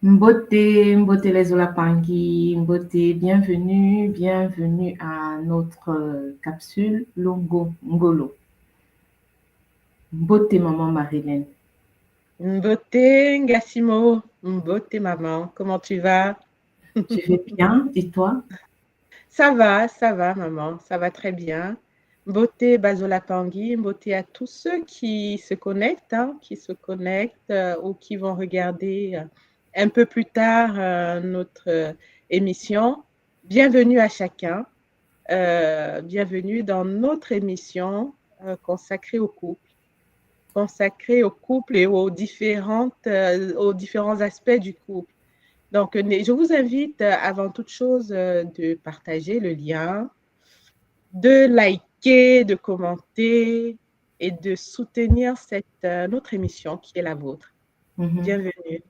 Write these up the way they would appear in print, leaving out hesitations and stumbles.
Mbote, Mbote les Olapangui, Mbote, bienvenue à notre capsule Longo Ngolo. Mbote maman Marilyn. Mbote Ngassimo, Mbote maman, comment tu vas? Je vais bien, et toi? Ça va maman, ça va très bien. Mbote Bazola Tanguy, Mbote à tous ceux qui se connectent, ou qui vont regarder un peu plus tard notre émission. Bienvenue à chacun, bienvenue dans notre émission consacrée au couple. Consacrée au couple et aux différents aspects du couple. Donc, je vous invite avant toute chose de partager le lien, de liker, de commenter et de soutenir notre émission qui est la vôtre. Mhm. Bienvenue.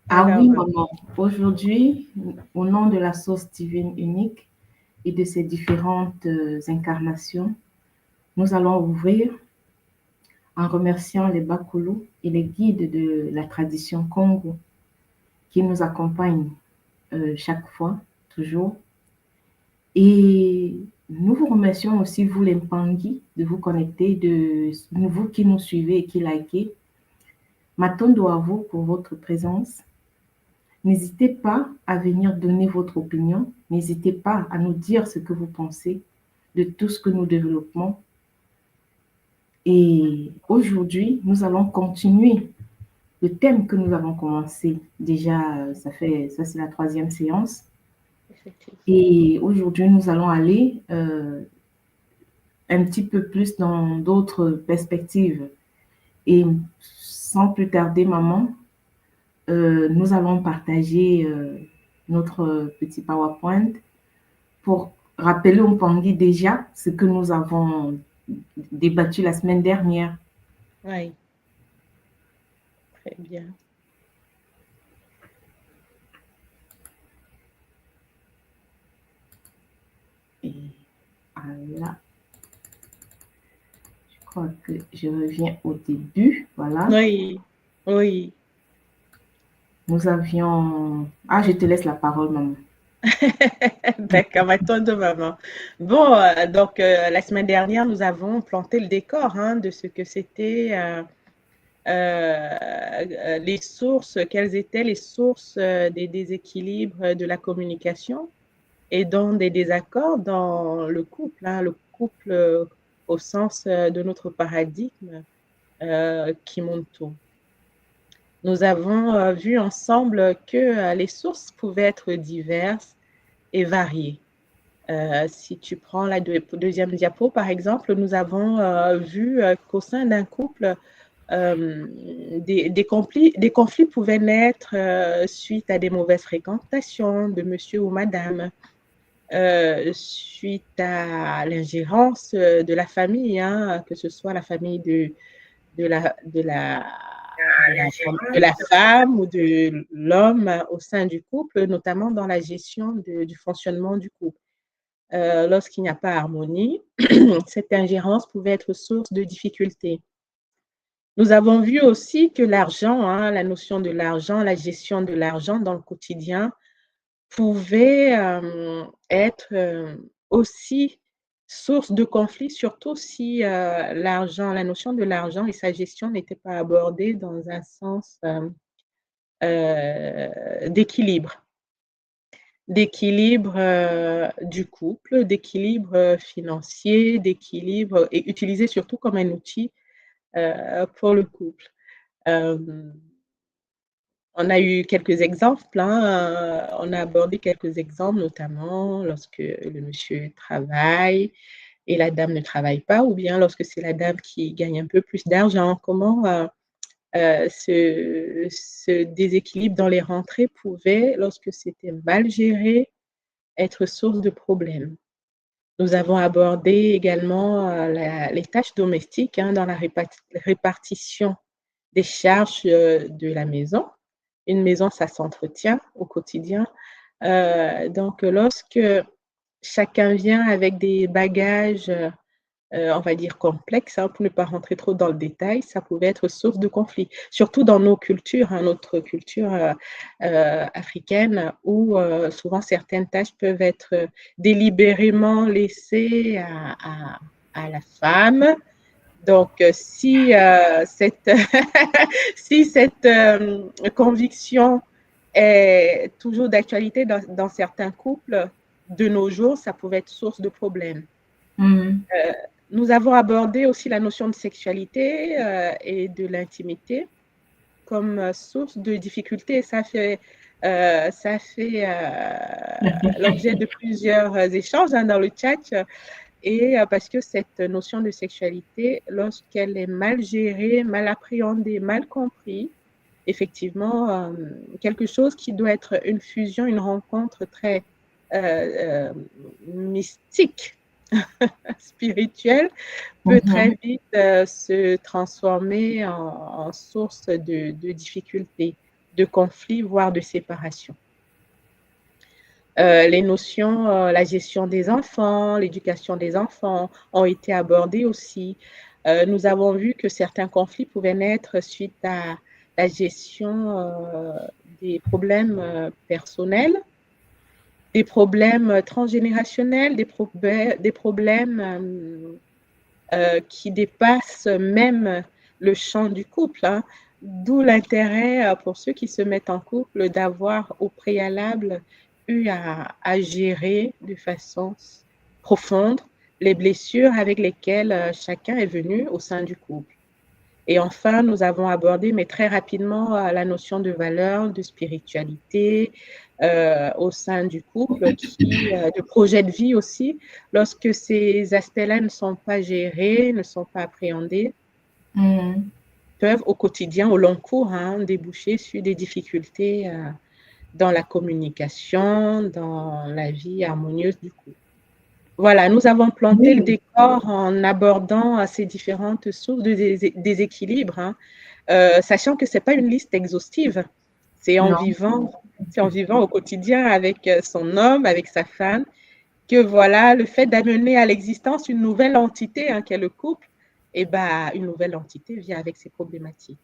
Ah Alors, oui, maman. Aujourd'hui, au nom de la source divine unique et de ses différentes incarnations, nous allons ouvrir en remerciant les Bakulu et les guides de la tradition Congo qui nous accompagnent chaque fois, toujours. Et nous vous remercions aussi, vous les Mpangi, de vous connecter, de vous qui nous suivez et qui likez. Matondo à vous pour votre présence. N'hésitez pas à venir donner votre opinion. N'hésitez pas à nous dire ce que vous pensez de tout ce que nous développons. Et aujourd'hui, nous allons continuer le thème que nous avons commencé. Déjà, ça c'est la troisième séance. effectivement. Et aujourd'hui, nous allons aller un petit peu plus dans d'autres perspectives. Et sans plus tarder, maman, nous allons partager notre petit PowerPoint pour rappeler au Pangui déjà ce que nous avons débattu la semaine dernière. Oui, très bien. Et voilà, je crois que je reviens au début. Voilà, Oui, oui. nous avions... Ah, je te laisse la parole, maman. D'accord, maintenant de maman. Bon, donc la semaine dernière, nous avons planté le décor de ce que c'était les sources, quelles étaient les sources des déséquilibres de la communication et dans des désaccords dans le couple au sens de notre paradigme qui monte tout. Nous avons vu ensemble que les sources pouvaient être diverses et variées. Si tu prends la deuxième diapo, par exemple, nous avons vu qu'au sein d'un couple, des conflits pouvaient naître suite à des mauvaises fréquentations de monsieur ou madame, suite à l'ingérence de la famille, que ce soit la famille de la, de la, de la femme ou de l'homme au sein du couple, notamment dans la gestion du fonctionnement du couple. Lorsqu'il n'y a pas harmonie, cette ingérence pouvait être source de difficultés. Nous avons vu aussi que l'argent, la notion de l'argent, la gestion de l'argent dans le quotidien pouvait être aussi source de conflit, surtout si l'argent, la notion de l'argent et sa gestion n'étaient pas abordées dans un sens d'équilibre du couple, d'équilibre financier, d'équilibre et utilisé surtout comme un outil pour le couple. Euh, on a eu quelques exemples, on a abordé quelques exemples, notamment lorsque le monsieur travaille et la dame ne travaille pas, ou bien lorsque c'est la dame qui gagne un peu plus d'argent, comment ce déséquilibre dans les rentrées pouvait, lorsque c'était mal géré, être source de problèmes. Nous avons abordé également les tâches domestiques dans la répartition des charges de la maison. Une maison, ça s'entretient au quotidien. Donc, lorsque chacun vient avec des bagages on va dire complexes, hein, pour ne pas rentrer trop dans le détail, ça pouvait être source de conflit. Surtout dans nos cultures, hein, notre culture africaine, où souvent certaines tâches peuvent être délibérément laissées à la femme. Donc, si cette, si cette conviction est toujours d'actualité dans certains couples, de nos jours, ça pouvait être source de problèmes. Nous avons abordé aussi la notion de sexualité et de l'intimité comme source de difficultés. Ça fait l'objet de plusieurs échanges, hein, dans le chat. Et parce que cette notion de sexualité, lorsqu'elle est mal gérée, mal appréhendée, mal comprise, effectivement, quelque chose qui doit être une fusion, une rencontre très mystique, spirituelle, peut très vite se transformer en source de difficultés, de conflits, voire de séparation. Les notions, la gestion des enfants, l'éducation des enfants ont été abordées aussi. Nous avons vu que certains conflits pouvaient naître suite à la gestion des problèmes personnels, des problèmes transgénérationnels, des problèmes qui dépassent même le champ du couple, hein. D'où l'intérêt pour ceux qui se mettent en couple d'avoir au préalable eu à gérer de façon profonde les blessures avec lesquelles chacun est venu au sein du couple. Et enfin, nous avons abordé, mais très rapidement, la notion de valeur, de spiritualité au sein du couple, de projet de vie aussi. Lorsque ces aspects-là ne sont pas gérés, ne sont pas appréhendés, peuvent au quotidien, au long cours, hein, déboucher sur des difficultés dans la communication, dans la vie harmonieuse du couple. Voilà, nous avons planté le décor en abordant ces différentes sources de déséquilibre, hein, sachant que ce n'est pas une liste exhaustive. C'est en vivant au quotidien avec son homme, avec sa femme, que voilà, le fait d'amener à l'existence une nouvelle entité, hein, qui est le couple, et ben, une nouvelle entité vient avec ses problématiques.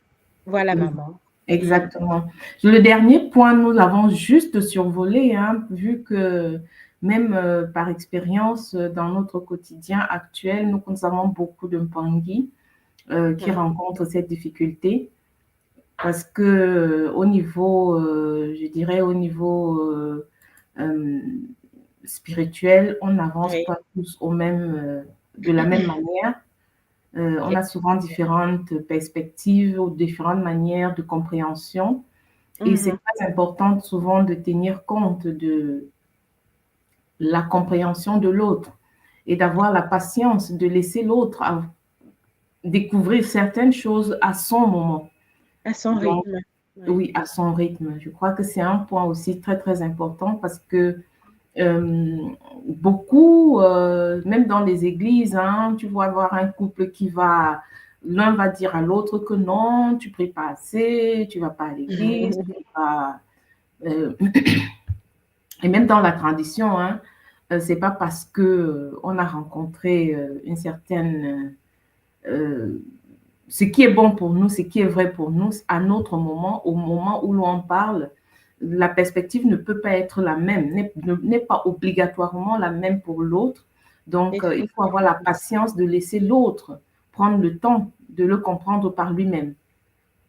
Voilà, maman. Exactement. Le dernier point, nous l'avons juste survolé, hein, vu que même par expérience, dans notre quotidien actuel, nous avons beaucoup de Mpangui qui rencontrent cette difficulté parce que au niveau, je dirais, au niveau spirituel, on n'avance pas tous de la même manière. On a souvent différentes perspectives ou différentes manières de compréhension. Et c'est très important souvent de tenir compte de la compréhension de l'autre et d'avoir la patience de laisser l'autre découvrir certaines choses à son moment. À son rythme. Oui, à son rythme. Je crois que c'est un point aussi très, très important parce que beaucoup, même dans les églises, hein, tu vas avoir un couple l'un va dire à l'autre que non, tu ne pries pas assez, tu ne vas pas à l'église, et même dans la tradition, hein, c'est pas parce que on a rencontré une certaine ce qui est bon pour nous, ce qui est vrai pour nous, à notre moment, au moment où l'on parle, la perspective ne peut pas être la même, n'est pas obligatoirement la même pour l'autre. Donc, il faut avoir la patience de laisser l'autre prendre le temps de le comprendre par lui-même.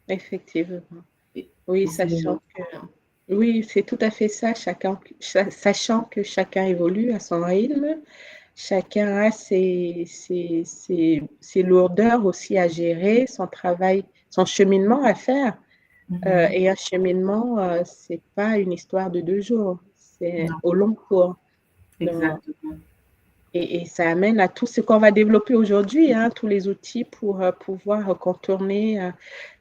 Effectivement. Oui, oui, c'est tout à fait ça, sachant que chacun évolue à son rythme, chacun a ses lourdeurs aussi à gérer, son travail, son cheminement à faire. Et un cheminement, c'est pas une histoire de 2 jours, c'est au long cours. Exactement. Et ça amène à tout ce qu'on va développer aujourd'hui, hein, tous les outils pour pouvoir contourner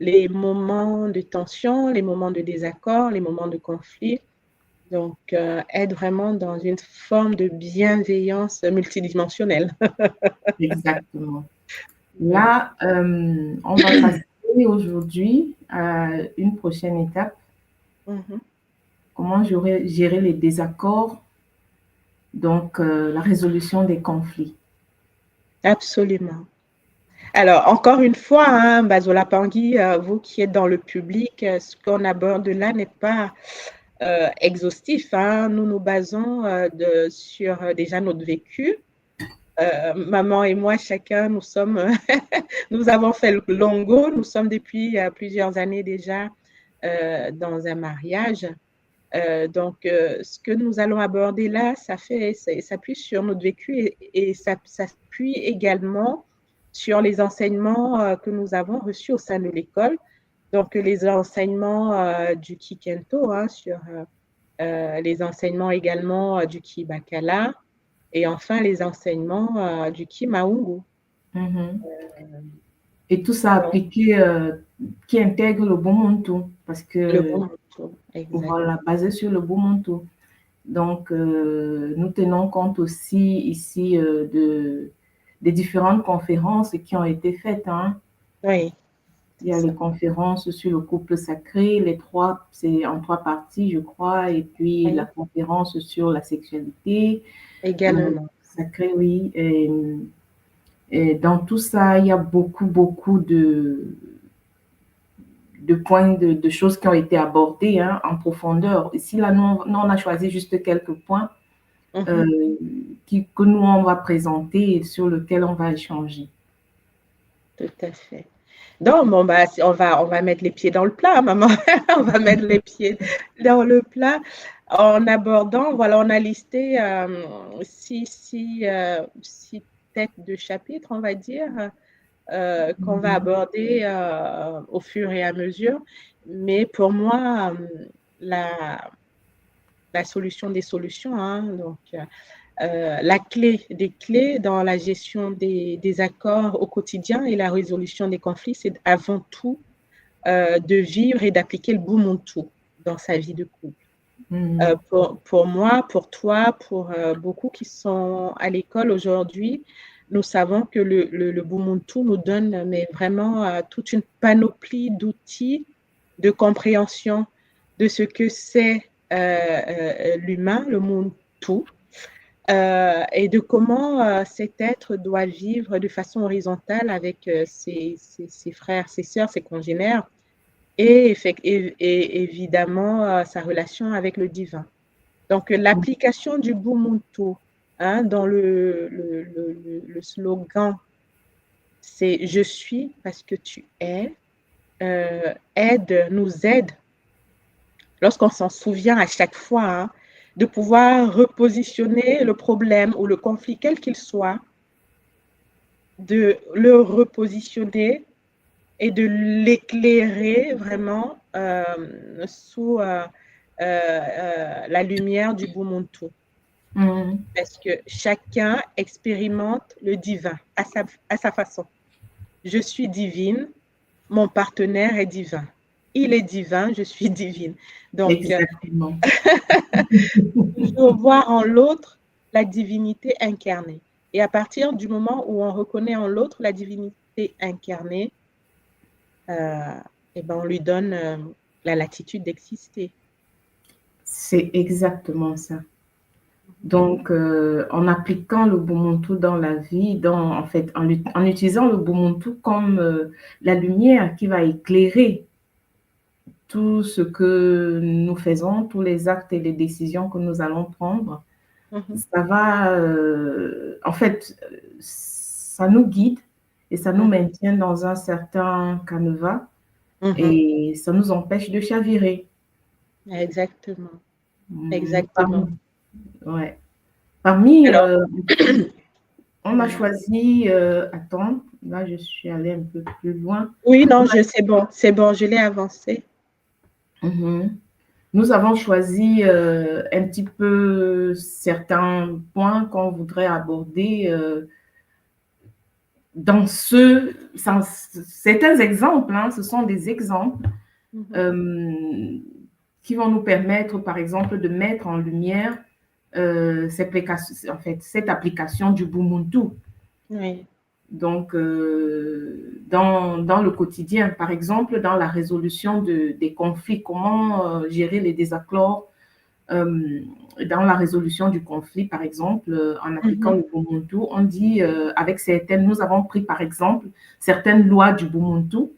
les moments de tension, les moments de désaccord, les moments de conflit. Donc, être vraiment dans une forme de bienveillance multidimensionnelle. Exactement. Là, on va passer aujourd'hui à une prochaine étape. Comment gérer les désaccords, donc la résolution des conflits. Absolument. Alors, encore une fois, hein, Bazola Tanguy, vous qui êtes dans le public, ce qu'on aborde là n'est pas exhaustif, hein. Nous nous basons sur déjà notre vécu. Maman et moi, chacun, nous avons fait le longo. Nous sommes depuis plusieurs années déjà dans un mariage. Donc, ce que nous allons aborder là, ça s'appuie sur notre vécu et ça s'appuie également sur les enseignements que nous avons reçus au sein de l'école. Donc, les enseignements du Kikento, hein, sur les enseignements également du Kibakala et enfin les enseignements du Kimaungu. Et tout ça Donc, appliqué, qui intègre le Ubuntu, parce le que, bon mot, exact. voilà, basé sur le Ubuntu. Donc, nous tenons compte aussi ici des différentes conférences qui ont été faites, hein. Oui, Il y c'est a ça. les conférences sur le couple sacré, c'est en 3 parties, je crois, et puis la Oui, conférence sur la sexualité également. sacrée, oui. Et dans tout ça, il y a beaucoup, beaucoup de points, de choses qui ont été abordées, hein, en profondeur. Ici, là, nous, on a choisi juste quelques points Mhm. euh, que nous, on va présenter et sur lesquels on va échanger. Tout à fait. Donc, bon, bah, on va mettre les pieds dans le plat, maman. On va mettre les pieds dans le plat en abordant, voilà, on a listé six têtes de chapitre, on va dire, qu'on va aborder au fur et à mesure. Mais pour moi, la solution des solutions, hein, donc la clé des clés dans la gestion des accords au quotidien et la résolution des conflits, c'est avant tout de vivre et d'appliquer le Bumuntu dans sa vie de couple. Pour moi, pour toi, pour beaucoup qui sont à l'école aujourd'hui, nous savons que le Bumuntu nous donne mais vraiment toute une panoplie d'outils de compréhension de ce que c'est l'humain, le Muntu, et de comment cet être doit vivre de façon horizontale avec ses frères, ses sœurs, ses congénères, et évidemment sa relation avec le divin. Donc, l'application du Bumuntu, hein, dans le slogan, c'est je suis parce que tu es, nous aide, lorsqu'on s'en souvient à chaque fois, hein, de pouvoir repositionner le problème ou le conflit, quel qu'il soit, de le repositionner et de l'éclairer vraiment sous la lumière du Bumuntu. Parce que chacun expérimente le divin à sa façon. Je suis divine, mon partenaire est divin. Il est divin, je suis divine. Donc, Exactement. toujours voir en l'autre la divinité incarnée. Et à partir du moment où on reconnaît en l'autre la divinité incarnée, et ben on lui donne la latitude d'exister. C'est exactement ça. Donc, en appliquant le Ubuntu dans la vie, en fait, en utilisant le Ubuntu comme la lumière qui va éclairer tout ce que nous faisons, tous les actes et les décisions que nous allons prendre, ça va, en fait, ça nous guide et ça nous maintient dans un certain canevas et ça nous empêche de chavirer. Exactement. Exactement. Ouais. Parmi, Alors, on a choisi, attends, là je suis allée un peu plus loin. oui, non, c'est bon, je l'ai avancé. Nous avons choisi un petit peu certains points qu'on voudrait aborder dans certains exemples, hein, ce sont des exemples qui vont nous permettre, par exemple, de mettre en lumière cette application du Bumuntu. Oui. Donc, dans le quotidien, par exemple, dans la résolution des conflits, comment gérer les désaccords dans la résolution du conflit, par exemple, en appliquant le Ubuntu, on dit avec certaines, nous avons pris par exemple certaines lois du Ubuntu,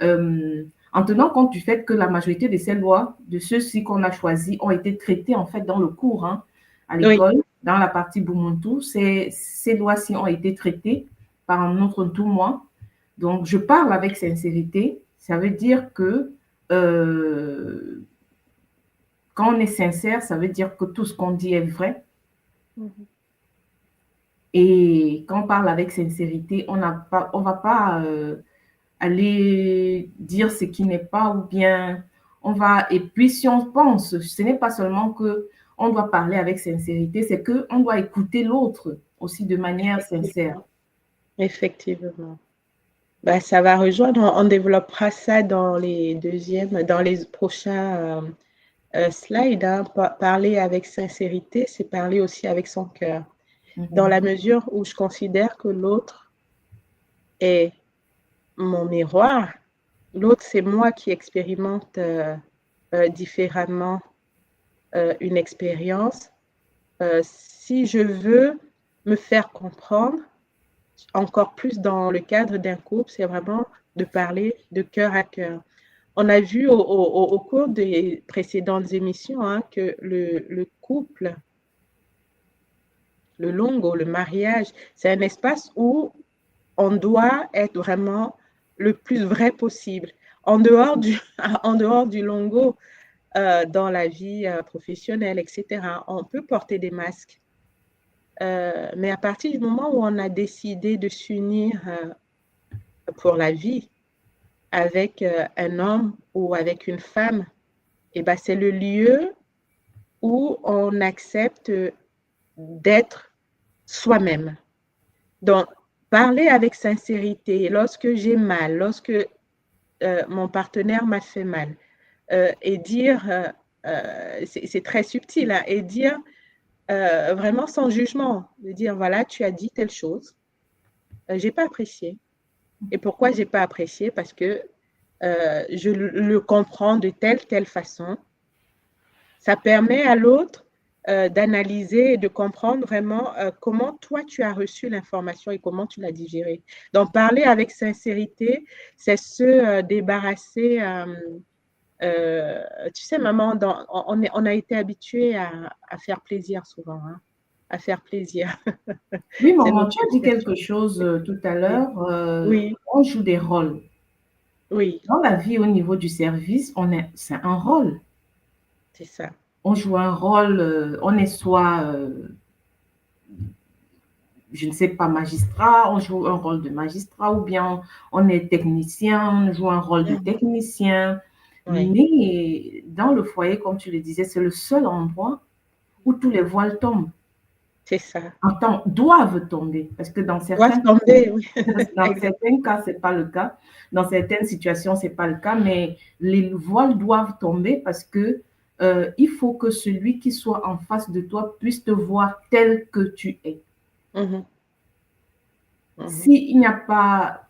en tenant compte du fait que la majorité de ces lois, de ceux-ci qu'on a choisis, ont été traitées en fait dans le cours, hein, à l'école, dans la partie Ubuntu. Ces lois-ci ont été traitées par un autre tout moi. Donc, je parle avec sincérité. Ça veut dire que quand on est sincère, ça veut dire que tout ce qu'on dit est vrai. Et quand on parle avec sincérité, on ne va pas aller dire ce qui n'est pas, ou bien on va... Et puis, si on pense, ce n'est pas seulement que on doit parler avec sincérité, c'est qu'on doit écouter l'autre aussi de manière sincère. Effectivement. Ben, ça va rejoindre, on développera ça dans les prochains slides. Hein. Parler avec sincérité, c'est parler aussi avec son cœur. Dans la mesure où je considère que l'autre est mon miroir, l'autre, c'est moi qui expérimente différemment une expérience. Si je veux me faire comprendre, encore plus dans le cadre d'un couple, c'est vraiment de parler de cœur à cœur. On a vu au cours des précédentes émissions hein, que le couple, le longo, le mariage, c'est un espace où on doit être vraiment le plus vrai possible. En dehors du longo, dans la vie professionnelle, etc., on peut porter des masques. Mais à partir du moment où on a décidé de s'unir pour la vie avec un homme ou avec une femme, et ben c'est le lieu où on accepte d'être soi-même. Donc, parler avec sincérité lorsque j'ai mal, lorsque mon partenaire m'a fait mal, et dire, c'est très subtil, hein, et dire vraiment sans jugement, de dire voilà, tu as dit telle chose, j'ai pas apprécié. Et pourquoi j'ai pas apprécié? Parce que je le comprends de telle façon. Ça permet à l'autre d'analyser et de comprendre vraiment comment toi tu as reçu l'information et comment tu l'as digérée. Donc parler avec sincérité, c'est se débarrasser. Tu sais, maman, on a été habitué à faire plaisir souvent, hein, à faire plaisir. Oui, C'est maman, notre tu as dit quelque expression. chose tout à l'heure. Oui, On joue des rôles. oui, Dans la vie, au niveau du service, c'est un rôle. c'est ça. On joue un rôle, on est soit, je ne sais pas, magistrat, on joue un rôle de magistrat, ou bien on est technicien, on joue un rôle de technicien. Oui, Mais dans le foyer, comme tu le disais, c'est le seul endroit où tous les voiles tombent. c'est ça. Enfin, doivent tomber, parce que dans Doivent certains tomber, oui. dans Exact. certains cas, ce n'est pas le cas. Dans certaines situations, ce n'est pas le cas, mais les voiles doivent tomber parce que il faut que celui qui soit en face de toi puisse te voir tel que tu es. Mhm, mhm. S'il n'y a pas,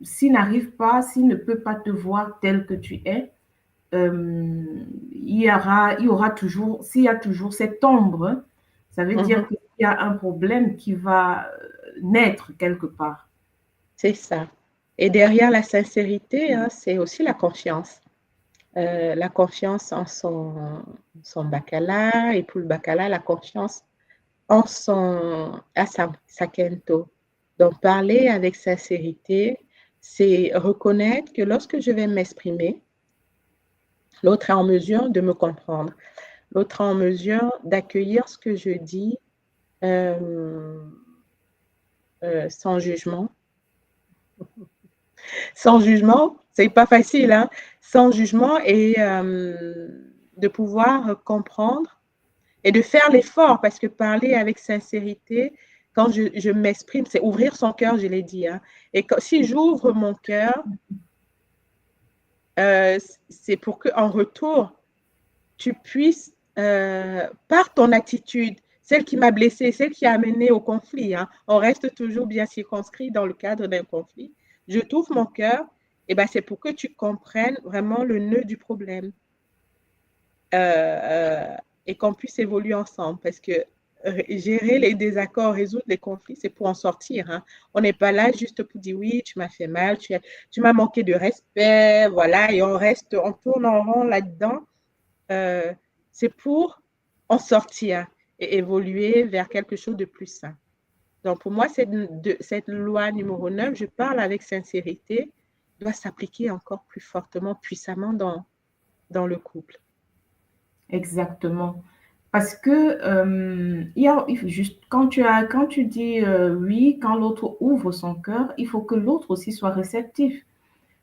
s'il n'arrive pas, s'il ne peut pas te voir tel que tu es, il y aura toujours, s'il y a toujours cette ombre, ça veut dire Mhm. qu'il y a un problème qui va naître quelque part. C'est ça. Et derrière la sincérité, hein, c'est aussi la confiance en son bacala, et pour le bacala, la confiance en sa kento. Donc, parler avec sincérité, c'est reconnaître que lorsque je vais m'exprimer, l'autre est en mesure de me comprendre. L'autre est en mesure d'accueillir ce que je dis euh, sans jugement. Sans jugement, c'est pas facile, hein? Sans jugement et de pouvoir comprendre et de faire l'effort parce que parler avec sincérité, quand je m'exprime, c'est ouvrir son cœur, je l'ai dit. Hein? Et si j'ouvre mon cœur, c'est pour qu'en retour, tu puisses, par ton attitude, celle qui m'a blessée, celle qui a amené au conflit, hein, on reste toujours bien circonscrit dans le cadre d'un conflit. Je t'ouvre mon cœur, et ben c'est pour que tu comprennes vraiment le nœud du problème. Euh, et qu'on puisse évoluer ensemble parce que gérer les désaccords, résoudre les conflits, c'est pour en sortir. Hein. On n'est pas là juste pour dire oui, tu m'as fait mal, tu m'as manqué de respect, voilà, et on tourne en rond là-dedans. C'est pour en sortir et évoluer vers quelque chose de plus sain. Donc, pour moi, cette loi numéro 9, je parle avec sincérité, doit s'appliquer encore plus fortement, puissamment dans le couple. Exactement. Parce que il faut juste quand tu dis oui, quand l'autre ouvre son cœur, il faut que l'autre aussi soit réceptif.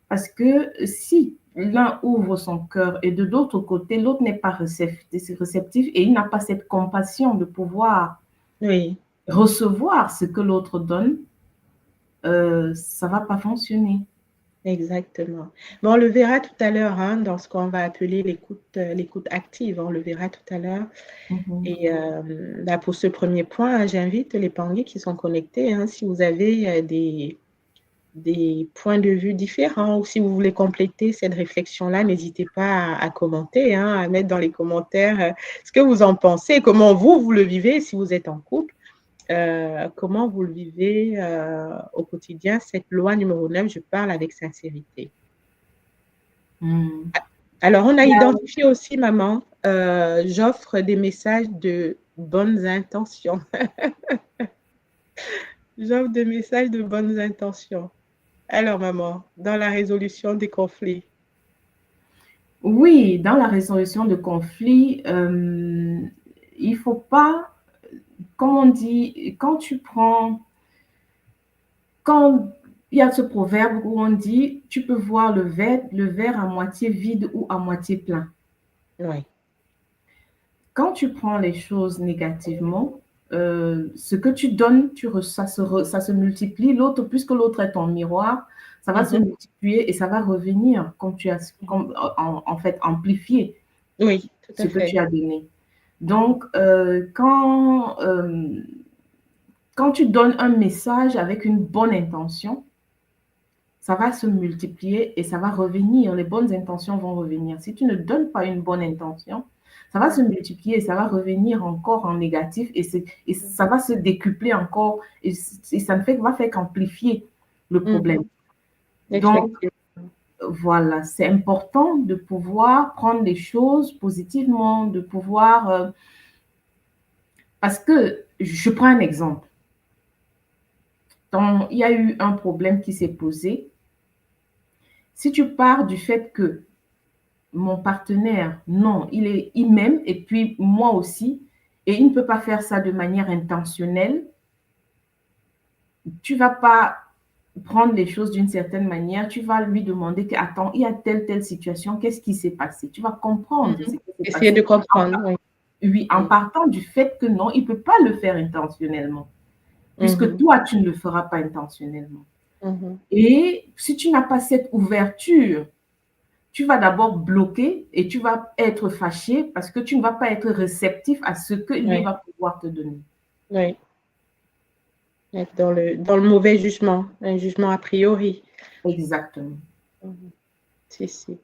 Parce que si l'un ouvre son cœur et de l'autre côté, l'autre n'est pas réceptif et il n'a pas cette compassion de pouvoir Oui, recevoir ce que l'autre donne, ça va pas fonctionner. exactement. Mais on le verra tout à l'heure hein, dans ce qu'on va appeler l'écoute active. On le verra tout à l'heure. Mhm. Et là, pour ce premier point, hein, j'invite les Pangui qui sont connectés. Hein, si vous avez des points de vue différents ou si vous voulez compléter cette réflexion-là, n'hésitez pas à commenter, hein, à mettre dans les commentaires ce que vous en pensez, comment vous le vivez si vous êtes en couple, comment vous le vivez au quotidien. Cette loi numéro 9, je parle avec sincérité. Mm. Alors, on a identifié aussi, maman, j'offre des messages de bonnes intentions. J'offre des messages de bonnes intentions. Alors, maman, dans la résolution des conflits. Oui, dans la résolution de conflits, il faut pas, comme on dit, quand il y a ce proverbe où on dit, tu peux voir le verre à moitié vide ou à moitié plein. Oui. Quand tu prends les choses négativement, ce que tu donnes, ça se multiplie. L'autre, puisque l'autre est ton miroir, ça va se multiplier et ça va revenir en fait, amplifier Oui, tout ce à que fait. tu as donné. Donc, quand tu donnes un message avec une bonne intention, ça va se multiplier et ça va revenir. Les bonnes intentions vont revenir. Si tu ne donnes pas une bonne intention, ça va se multiplier et ça va revenir encore en négatif et ça va se décupler encore et ça ne va faire qu'amplifier le problème. Donc, Effectivement. voilà, c'est important de pouvoir prendre les choses positivement, de pouvoir... parce que, je prends un exemple. Il y a eu un problème qui s'est posé. Si tu pars du fait que mon partenaire, non, il m'aime et puis moi aussi, et il ne peut pas faire ça de manière intentionnelle, tu vas pas prendre les choses d'une certaine manière, tu vas lui demander que, attends, il y a telle situation, qu'est-ce qui s'est passé? Tu vas comprendre ce qui s'est Essayer de passé. comprendre, oui. Oui, en partant du fait que non, il ne peut pas le faire intentionnellement, puisque toi, tu ne le feras pas intentionnellement. Et si tu n'as pas cette ouverture, tu vas d'abord bloquer et tu vas être fâché parce que tu ne vas pas être réceptif à ce que lui Oui, va pouvoir te donner. oui. Être dans le mauvais jugement, un jugement a priori. Exactement. Si, si.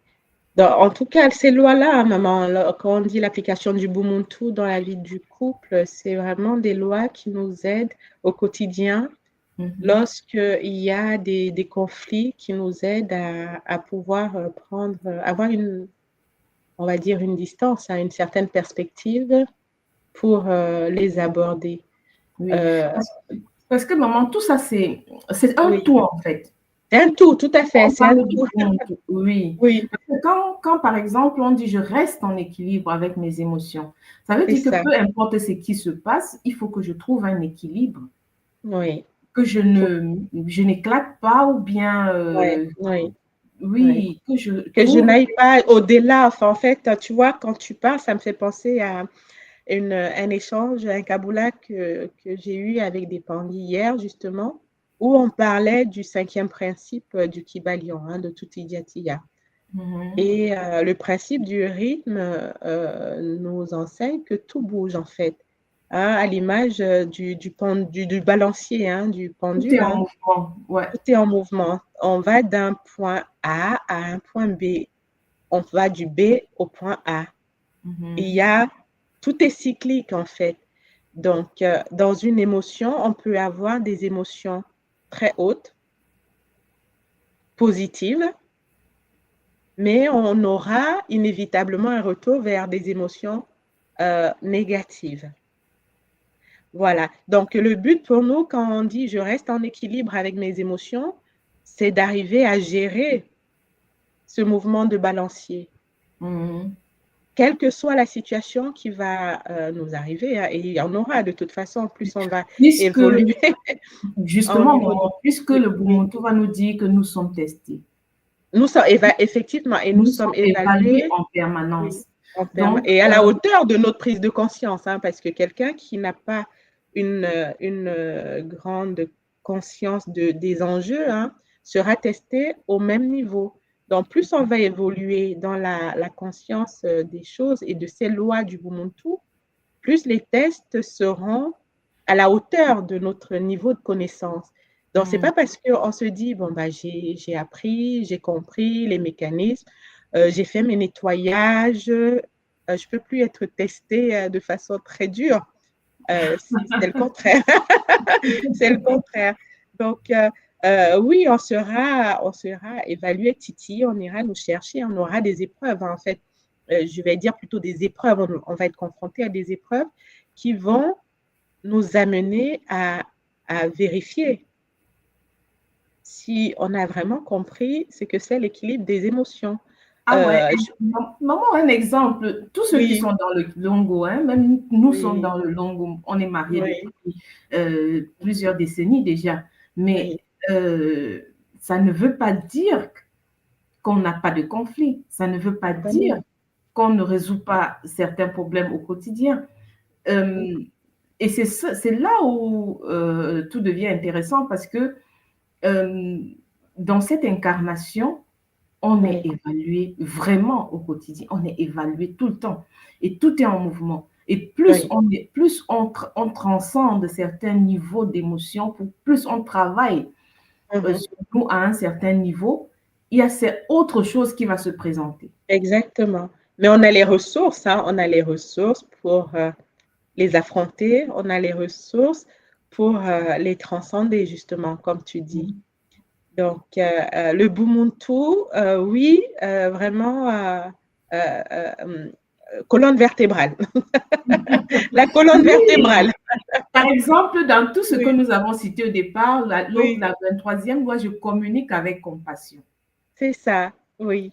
En tout cas, ces lois-là, maman, là, quand on dit l'application du Ubuntu dans la vie du couple, c'est vraiment des lois qui nous aident au quotidien lorsqu'il y a des conflits qui nous aident à pouvoir avoir on va dire, une distance, une certaine perspective pour les aborder. Oui. Parce que maman, tout ça, c'est un Oui. tout en fait. C'est un tout, tout à fait. On C'est un parle du tout. tout. Oui. Oui, Parce que quand, par exemple, on dit je reste en équilibre avec mes émotions, ça veut c'est dire que ça. peu importe ce qui se passe, il faut que je trouve un équilibre, Oui. que je n'éclate pas ou bien, Oui, oui, oui. oui, que je Que je trouve. n'aille pas au-delà. Enfin, en fait, tu vois, quand tu parles, ça me fait penser à un échange, un kaboula que j'ai eu avec des pandis hier, justement, où on parlait du 5e principe du Kybalion, hein, de Tutijatiya. Et le principe du rythme nous enseigne que tout bouge, en fait. Hein, à l'image du balancier, hein, du Tout est pendule. en Hein. mouvement. Ouais. Tout est en mouvement. On va d'un point A à un point B. On va du B au point A. Il y a Tout est cyclique, en fait. Donc, dans une émotion, on peut avoir des émotions très hautes, positives, mais on aura inévitablement un retour vers des émotions négatives. Voilà. Donc, le but pour nous, quand on dit je reste en équilibre avec mes émotions, c'est d'arriver à gérer ce mouvement de balancier. Quelle que soit la situation qui va nous arriver, hein, et il y en aura de toute façon, plus on va évoluer. Justement, puisque le Bumuntu va nous dire que nous sommes testés. Nous sommes effectivement, et nous sommes évalués en permanence. Oui, donc, et à la hauteur de notre prise de conscience, hein, parce que quelqu'un qui n'a pas une grande conscience des enjeux, hein, sera testé au même niveau. Donc, plus on va évoluer dans la conscience des choses et de ces lois du Bumuntu, plus les tests seront à la hauteur de notre niveau de connaissance. Donc, ce n'est pas parce qu'on se dit, bon, bah, j'ai appris, j'ai compris les mécanismes, j'ai fait mes nettoyages, je ne peux plus être testée de façon très dure. C'est le contraire. C'est le contraire. Donc, oui, on sera évalué, Titi, on ira nous chercher, on aura des épreuves, en fait. Je vais dire plutôt des épreuves, on va être confronté à des épreuves qui vont nous amener à vérifier si on a vraiment compris ce que c'est l'équilibre des émotions. Maman, un exemple, tous ceux qui sont dans le Longo, hein, même nous sommes dans le Longo, on est mariés depuis plusieurs décennies déjà, mais ça ne veut pas dire qu'on n'a pas de conflit, ça ne veut pas dire qu'on ne résout pas certains problèmes au quotidien. Et c'est là où tout devient intéressant parce que dans cette incarnation, on est évalué vraiment au quotidien, on est évalué tout le temps et tout est en mouvement. Et plus on transcende certains niveaux d'émotion, plus on travaille sur nous à un certain niveau, il y a autre chose qui va se présenter. Exactement. Mais on a les ressources, hein, on a les ressources pour les affronter, on a les ressources pour les transcender, justement, comme tu dis. Donc, le Bumuntu, oui, vraiment colonne vertébrale. La colonne vertébrale. Par exemple, dans tout ce que nous avons cité au départ, la 23e loi, je communique avec compassion. C'est ça, oui.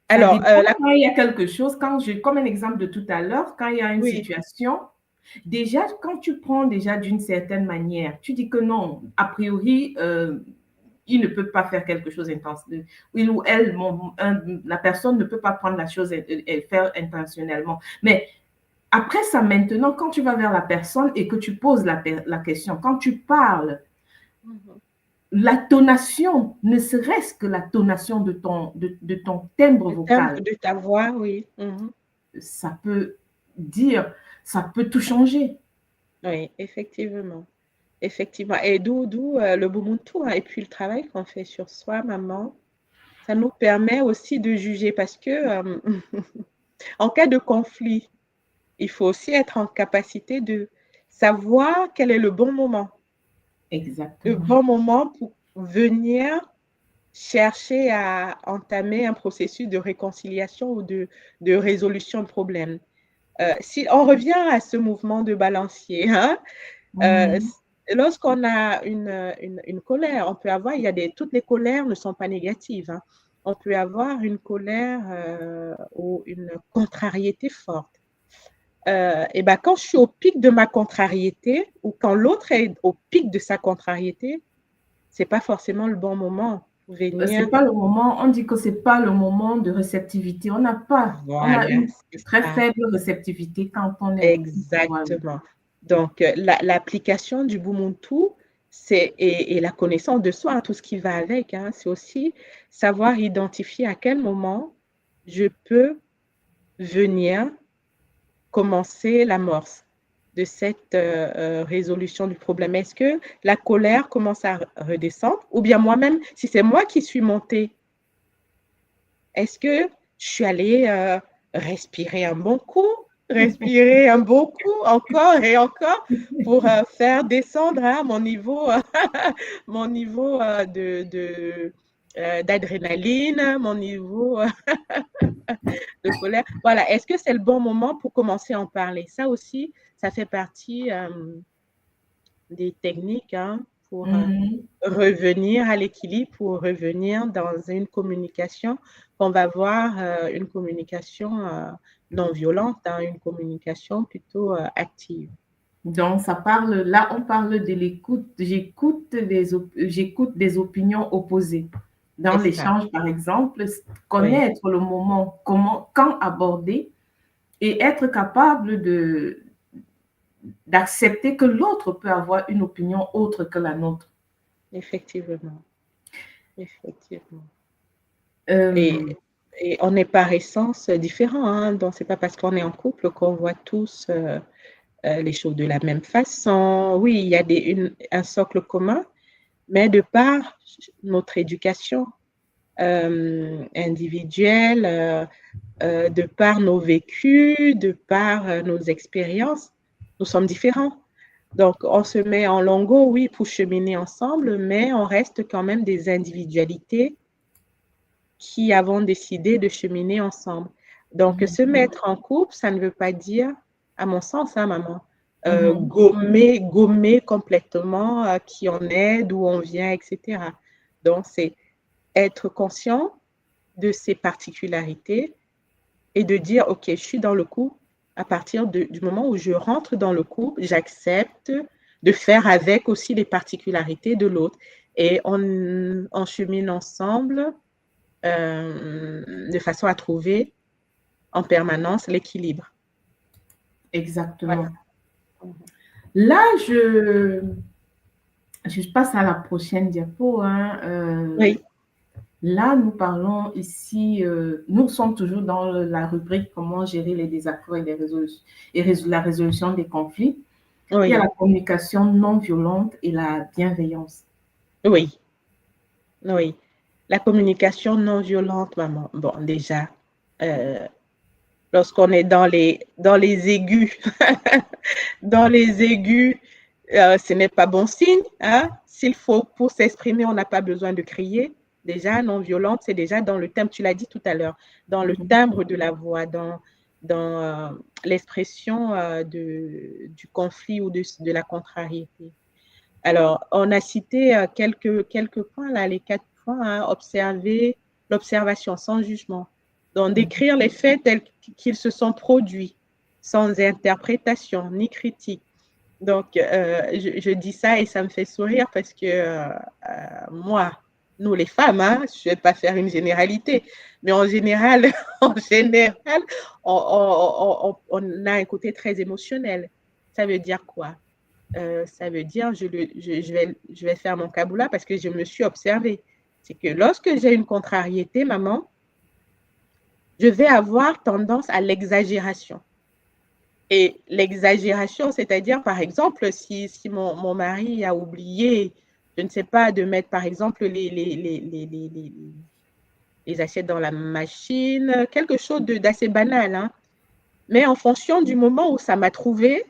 Alors, quand il y a quelque chose, comme un exemple de tout à l'heure, quand il y a une situation, déjà, quand tu prends déjà d'une certaine manière, tu dis que non, a priori, il ne peut pas faire quelque chose intentionnellement. Il ou elle, la personne ne peut pas prendre la chose et faire intentionnellement. Mais après ça, maintenant, quand tu vas vers la personne et que tu poses la question, quand tu parles, la tonation, ne serait-ce que la tonation de ton timbre vocal. De ta voix, oui. Ça peut tout changer. Oui, effectivement. Effectivement. Et d'où le Bumuntu, hein, et puis le travail qu'on fait sur soi, maman, ça nous permet aussi de juger parce que en cas de conflit, il faut aussi être en capacité de savoir quel est le bon moment. Exactement. Le bon moment pour venir chercher à entamer un processus de réconciliation ou de résolution de problème. Si on revient à ce mouvement de balancier, hein, lorsqu'on a une colère, on peut avoir, toutes les colères ne sont pas négatives, hein. On peut avoir une colère ou une contrariété forte. Et ben, quand je suis au pic de ma contrariété ou quand l'autre est au pic de sa contrariété, c'est pas forcément le bon moment pour venir. C'est pas le moment, on dit que c'est pas le moment de réceptivité. On n'a pas, on a une très faible réceptivité quand on est. Exactement. Donc, l'application du Bumuntu, et la connaissance de soi, hein, tout ce qui va avec, hein, c'est aussi savoir identifier à quel moment je peux venir commencer l'amorce de cette résolution du problème. Est-ce que la colère commence à redescendre ou bien moi-même, si c'est moi qui suis montée, est-ce que je suis allée respirer un bon coup respirer un beau coup, encore et encore, pour faire descendre hein, mon niveau d'adrénaline, mon niveau de colère. Voilà, est-ce que c'est le bon moment pour commencer à en parler? Ça aussi, ça fait partie des techniques hein, pour Mhm. revenir à l'équilibre, pour revenir dans une communication qu'on va voir, une communication non violente, hein, une communication plutôt active. Donc, ça parle, là, on parle de l'écoute. J'écoute des opinions opposées. Dans C'est ça, l'échange, par exemple, oui, connaître le moment, comment, quand aborder et être capable d'accepter que l'autre peut avoir une opinion autre que la nôtre. effectivement, effectivement. Euh, Et, et on est par essence différents, hein, donc c'est pas parce qu'on est en couple qu'on voit tous les choses de la même façon. Oui, il y a un socle commun, mais de par notre éducation individuelle, de par nos vécus, de par nos expériences, nous sommes différents. Donc, on se met en longo, oui, pour cheminer ensemble, mais on reste quand même des individualités qui avons décidé de cheminer ensemble. Donc, se mettre en couple, ça ne veut pas dire, à mon sens, hein, maman, mhm, gommer complètement qui on est, d'où on vient, etc. Donc, c'est être conscient de ses particularités et de dire, OK, je suis dans le couple. À partir du moment où je rentre dans le couple, j'accepte de faire avec aussi les particularités de l'autre. Et on chemine ensemble de façon à trouver en permanence l'équilibre. Voilà. exactement. Là, je passe à la prochaine diapo, hein. Oui, Là, nous parlons ici, nous sommes toujours dans la rubrique comment gérer les désaccords et, la résolution des conflits. Il y a oui, la communication non violente et la bienveillance. oui, oui. La communication non violente, maman. Bon, déjà, euh, lorsqu'on est dans les aigus, dans les aigus, ce n'est pas bon signe. Hein? S'il faut, pour s'exprimer, on n'a pas besoin de crier. Déjà, non violente, c'est déjà dans le timbre, tu l'as dit tout à l'heure, dans le Mhm. timbre de la voix, dans l'expression du conflit ou de la contrariété. Alors, on a cité quelques points, là, les 4 points, hein, observer l'observation sans jugement. Donc, décrire les faits tels qu'ils se sont produits, sans interprétation ni critique. Donc, je dis ça et ça me fait sourire parce que moi, nous les femmes, hein, je ne vais pas faire une généralité, mais en général, en général, on a un côté très émotionnel. Ça veut dire quoi? Ça veut dire, je vais faire mon caboula parce que je me suis observée. C'est que lorsque j'ai une contrariété, maman, je vais avoir tendance à l'exagération. Et l'exagération, c'est-à-dire, par exemple, si mon mari a oublié, je ne sais pas, de mettre, par exemple, les assiettes dans la machine, quelque chose d'assez banal, hein. Mais en fonction du moment où ça m'a trouvé,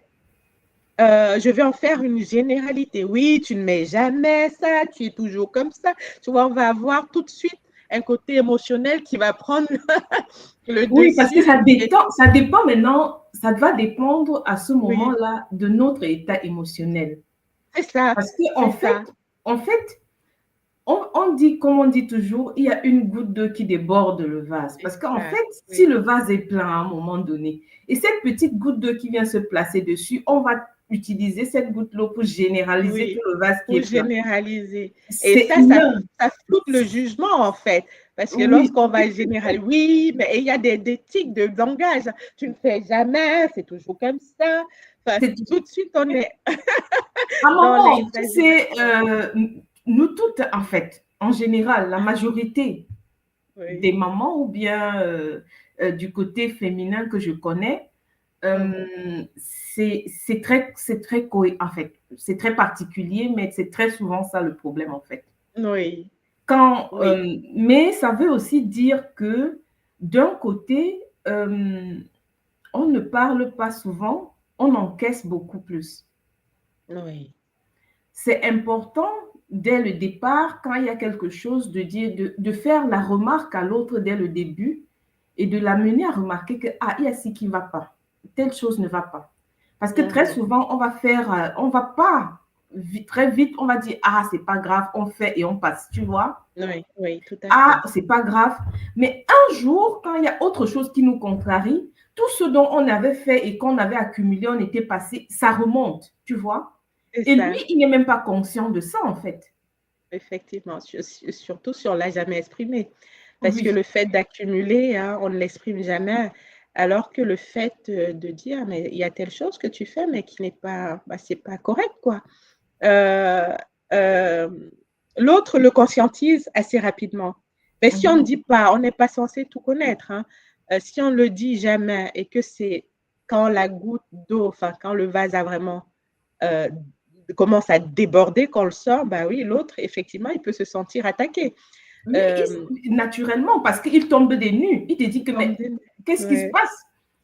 je vais en faire une généralité. Oui, tu ne mets jamais ça, tu es toujours comme ça. Tu vois, on va avoir tout de suite un côté émotionnel qui va prendre le Oui, parce que dessus. Et, ça dépend maintenant, ça va dépendre à ce oui, moment-là de notre état émotionnel. c'est ça, Parce qu'en c'est fait, ça. en fait, on dit, comme on dit toujours, il y a une goutte d'eau qui déborde le vase. C'est Parce qu'en ça, fait, si oui. le vase est plein à un moment donné, et cette petite goutte d'eau qui vient se placer dessus, on va utiliser cette goutte d'eau pour généraliser tout Oui, le vase qui pour est plein. généraliser. Et C'est humain. ça floute le jugement, en fait. Parce que Oui. lorsqu'on va généraliser, oui, mais il y a des tics de langage. Tu ne fais jamais, c'est toujours comme ça. Enfin, C'est tout de suite, on est à un dans moment, tu sais, l'exagération. nous toutes, en fait, en général, la majorité Oui. des mamans ou bien du côté féminin que je connais, Mhm. en fait, c'est très particulier, mais c'est très souvent ça le problème, en fait. Oui, Quand, oui, mais ça veut aussi dire que d'un côté, euh, on ne parle pas souvent, on encaisse beaucoup plus. Oui. C'est important dès le départ, quand il y a quelque chose, de dire, de faire la remarque à l'autre dès le début et de l'amener à remarquer que, ah, il y a ci qui ne va pas, telle chose ne va pas. Parce que très souvent, on va pas très vite, on va dire, ah, c'est pas grave, on fait et on passe, tu vois. Oui, oui, tout à Ah, fait. c'est pas grave. Mais un jour, quand il y a autre chose qui nous contrarie, tout ce dont on avait fait et qu'on avait accumulé, on était passé, ça remonte, tu vois. C'est Et lui, ça, il n'est même pas conscient de ça, en fait. effectivement. Surtout sur l'a jamais exprimé. Parce que Oui, le fait d'accumuler, hein, on ne l'exprime jamais. Alors que le fait de dire, mais il y a telle chose que tu fais, mais qui n'est pas, bah, c'est pas correct, quoi. Euh, euh, L'autre le conscientise assez rapidement. Mais si on ne dit pas, on n'est pas censé tout connaître, hein. Si on ne le dit jamais et que c'est quand la goutte d'eau, enfin quand le vase a vraiment euh, commence à déborder, qu'on le sort, bah oui, l'autre, effectivement, il peut se sentir attaqué. oui, Euh, naturellement, parce qu'il tombe des nues. Il te dit que, Comme mais des... qu'est-ce qui se Ouais, passe?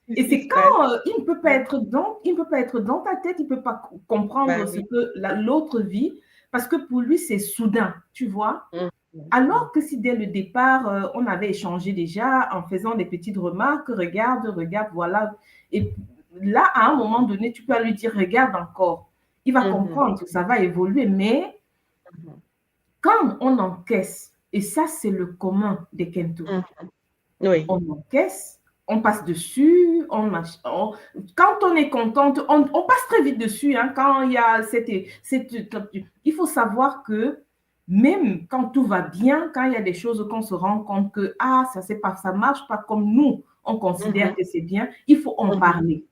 qu'est-ce Et qui c'est se passe? quand il ne peut pas Ouais. être il ne peut pas être dans ta tête, il ne peut pas comprendre Bah ce oui. que l'autre vit, parce que pour lui, c'est soudain, tu vois. Mhm. Alors que si dès le départ, on avait échangé déjà en faisant des petites remarques, regarde, voilà. Et là, à un moment donné, tu peux lui dire, regarde encore. Il va Mhm. comprendre, ça va évoluer, mais Mhm. quand on encaisse, et ça, c'est le commun des Kento, Mhm. Oui. on encaisse, on passe dessus, quand on est contente, on passe très vite dessus. Hein, quand il y a il faut savoir que même quand tout va bien, quand il y a des choses qu'on se rend compte que ah, ça marche pas comme nous, on considère Mhm. que c'est bien, il faut en Mhm. parler.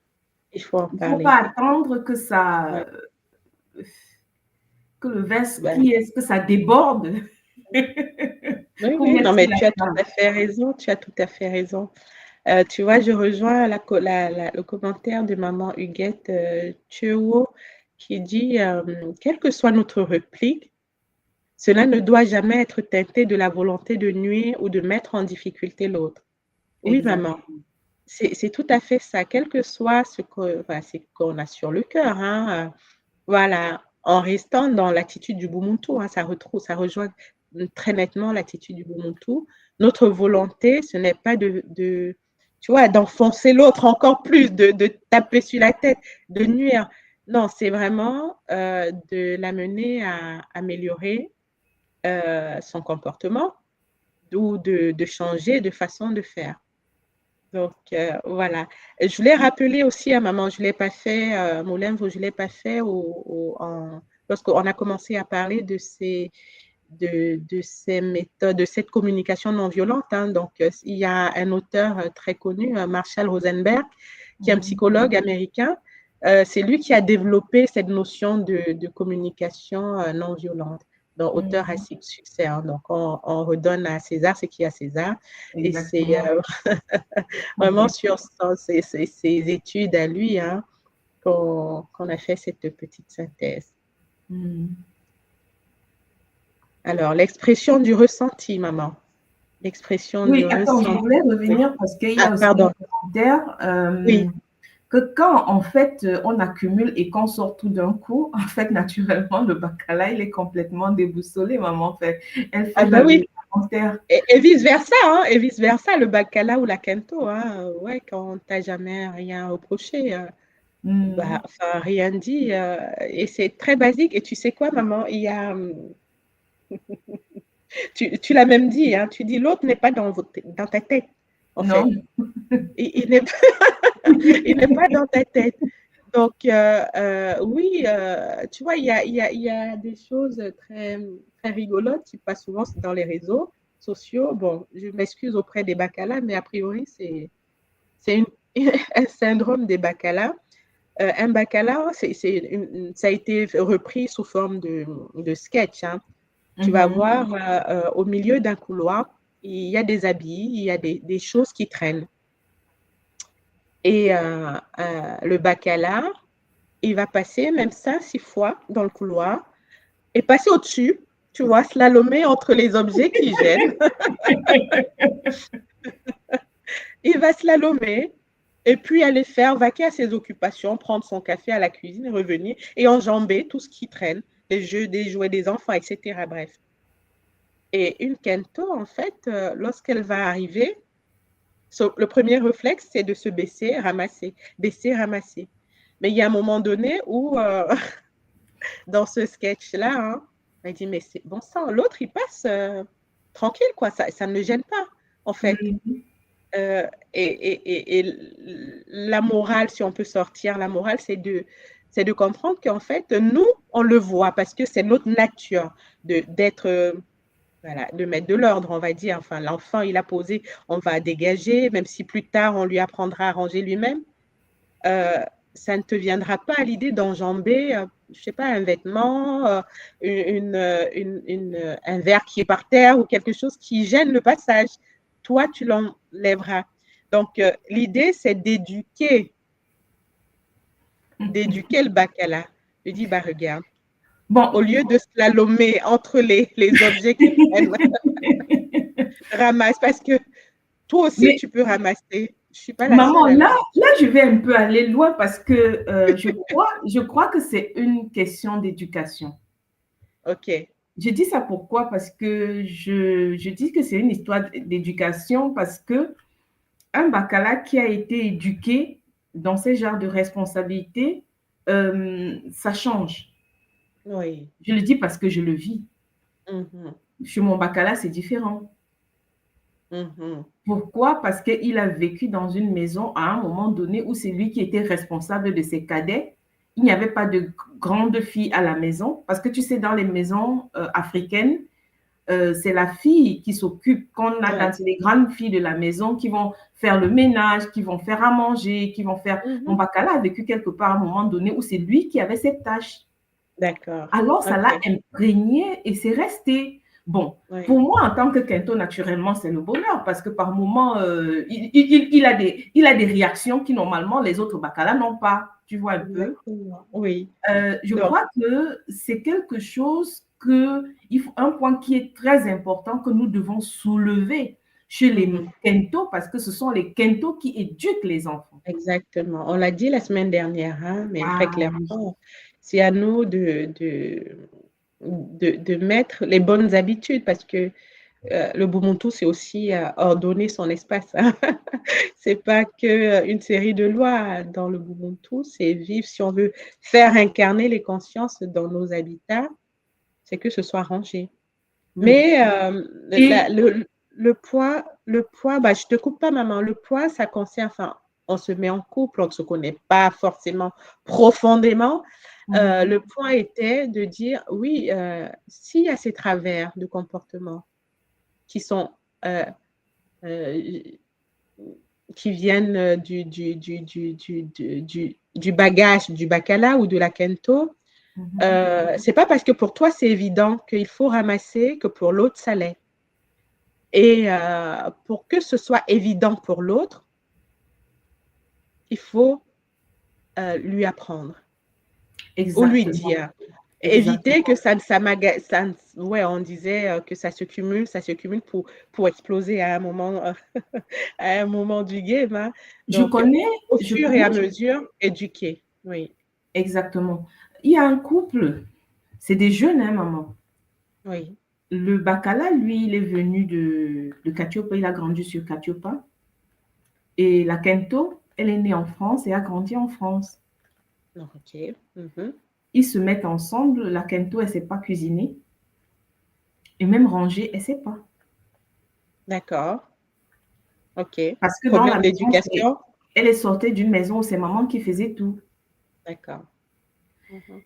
Il faut en Il ne faut parler. pas attendre que Ouais. le verse Ben, qui est, que ça déborde oui, pour oui, non, mettre mais la tu as tout table. à fait raison, tu as tout à fait raison. Tu vois, je rejoins le commentaire de maman Huguette Thuot qui dit, quelle que soit notre réplique, cela ne doit jamais être teinté de la volonté de nuire ou de mettre en difficulté l'autre. Oui, Exact. maman, c'est tout à fait ça, quel que soit ce qu'on a sur le cœur, hein, voilà, en restant dans l'attitude du Bumuntu, hein, ça rejoint très nettement l'attitude du Bumuntu. Notre volonté, ce n'est pas tu vois, d'enfoncer l'autre encore plus, de taper sur la tête, de nuire. Non, c'est vraiment de l'amener à améliorer son comportement ou de changer de façon de faire. Donc, voilà. Je voulais rappeler aussi à maman, je ne l'ai pas fait, Moulin, je ne l'ai pas fait lorsqu'on a commencé à parler de ces méthodes, de cette communication non violente. Hein. Donc, il y a un auteur très connu, Marshall Rosenberg, qui est un Mhm. psychologue américain. C'est lui qui a développé cette notion de communication non violente. Donc, auteur à Mhm. succès. Hein. Donc, on redonne à César ce qui est à César. Et c'est Exactement. vraiment Mhm. sur ses études à lui hein, qu'on a fait cette petite synthèse. Mhm. Alors, l'expression du ressenti, maman. L'expression du Oui, attends, je ressenti. voulais Oui. revenir parce qu'il y Ah, a aussi un pardon. commentaire Oui. que quand en fait on accumule et qu'on sort tout d'un coup, en fait naturellement le bacala il est complètement déboussolé, maman fait. Elle Ah, fait bah oui. le commentaire. Et vice-versa, hein. Et vice-versa, le bacala ou la kento, hein. Ouais, quand t'as jamais rien reproché, bah, Mhm. enfin, rien dit. Et c'est très basique. Et tu sais quoi, maman? Tu l'as même dit, hein. Tu dis l'autre n'est pas dans ta tête, en fait. Non. Il n'est il n'est pas dans ta tête. Donc, oui, tu vois, il y a des choses très, très rigolotes qui passent souvent dans les réseaux sociaux. Bon, je m'excuse auprès des bacalas, mais a priori, c'est un syndrome des bacalas. Un bacala, ça a été repris sous forme de sketch. Hein. Tu vas Mhm. voir au milieu d'un couloir, il y a des habits, il y a des choses qui traînent. Et le bacala, il va passer même 5, 6 fois dans le couloir et passer au-dessus, tu vois, slalomer entre les objets qui gênent. Il va slalomer Et puis aller faire, vaquer à ses occupations, prendre son café à la cuisine, revenir et enjamber tout ce qui traîne, les jeux, des jouets des enfants, etc. Bref. Et une Kento, en fait, lorsqu'elle va arriver, le premier réflexe, c'est de se baisser, ramasser. Mais il y a un moment donné où, dans ce sketch-là, hein, elle dit, mais c'est bon sang, l'autre, il passe tranquille, quoi, ça ne le gêne pas, en fait. Mhm. Et la morale, si on peut sortir, la morale, c'est de comprendre qu'en fait, nous, on le voit parce que c'est notre nature d'être, voilà, de mettre de l'ordre, on va dire. Enfin, l'enfant, il a posé, on va dégager, même si plus tard, on lui apprendra à ranger lui-même. Euh, Ça ne te viendra pas à l'idée d'enjamber, je sais pas, un vêtement, un verre qui est par terre ou quelque chose qui gêne le passage. Toi, tu l'enlèveras. Donc, l'idée, c'est d'éduquer le bacala. Je dis, bah, regarde, au Bon, lieu de slalomer entre les objets qui traînent, ramasse, parce que toi aussi, mais tu peux ramasser. Je suis pas la maman, seule, hein. là, je vais un peu aller loin parce que je crois que c'est une question d'éducation. OK. Je dis ça pourquoi? Parce que je dis que c'est une histoire d'éducation parce que un bacala qui a été éduqué dans ce genre de responsabilité, ça change. Oui. Je le dis parce que je le vis. Mhm. Chez mon bacala, c'est différent. Mhm. Pourquoi? Parce qu'il a vécu dans une maison à un moment donné où c'est lui qui était responsable de ses cadets. Il n'y avait pas de grande fille à la maison. Parce que tu sais, dans les maisons africaines, c'est la fille qui s'occupe. Quand on a Ouais. c'est les grandes filles de la maison qui vont faire le ménage, qui vont faire à manger, qui vont faire. Mon Mhm. bacala a vécu quelque part à un moment donné où c'est lui qui avait cette tâche. D'accord. Alors, ça l'a OK. imprégné et c'est resté. Bon, Oui. pour moi, en tant que Kento, naturellement, c'est le bonheur parce que par moment, il a des réactions qui, normalement, les autres bacala n'ont pas. Tu vois un peu. Exactement. Oui. Je Donc, crois que c'est quelque chose un point qui est très important que nous devons soulever chez les mhm. Kento parce que ce sont les Kento qui éduquent les enfants. Exactement. On l'a dit la semaine dernière, hein, mais très Ah oui. clairement, c'est à nous de mettre les bonnes habitudes parce que le Ubuntu, c'est aussi ordonner son espace, hein. C'est pas que une série de lois dans le Ubuntu, c'est vivre, si on veut faire incarner les consciences dans nos habitats, c'est que ce soit rangé. Oui. Mais Et le point, bah, je te coupe pas, maman. Le point, ça concerne, enfin, on se met en couple, on ne se connaît pas forcément profondément. mhm, Le point était de dire, oui, s'il y a ces travers de comportement qui sont euh, euh, qui viennent du bagage du bacala ou de la kento, mhm. c'est pas parce que pour toi c'est évident qu'il faut ramasser que pour l'autre ça l'est. Et pour que ce soit évident pour l'autre, il faut lui apprendre ou lui Exactement. dire. Éviter Exactement. que ouais, on disait que ça se cumule pour exploser à un moment du game, hein. Je Donc, connais, au fur et moi, à mesure, éduquer. Oui, exactement. Il y a un couple, c'est des jeunes, hein, maman. oui. Le Bacala, lui, il est venu de Katiopa, il a grandi sur Katiopa. Et la Kento, elle est née en France et a grandi en France. OK. Mhm. Ils se mettent ensemble, la Kento, elle ne sait pas cuisiner. Et même ranger, elle ne sait pas. D'accord. OK. Parce que dans la Problème maison, d'éducation. elle est sortie d'une maison où c'est maman qui faisait tout. D'accord. Mhm.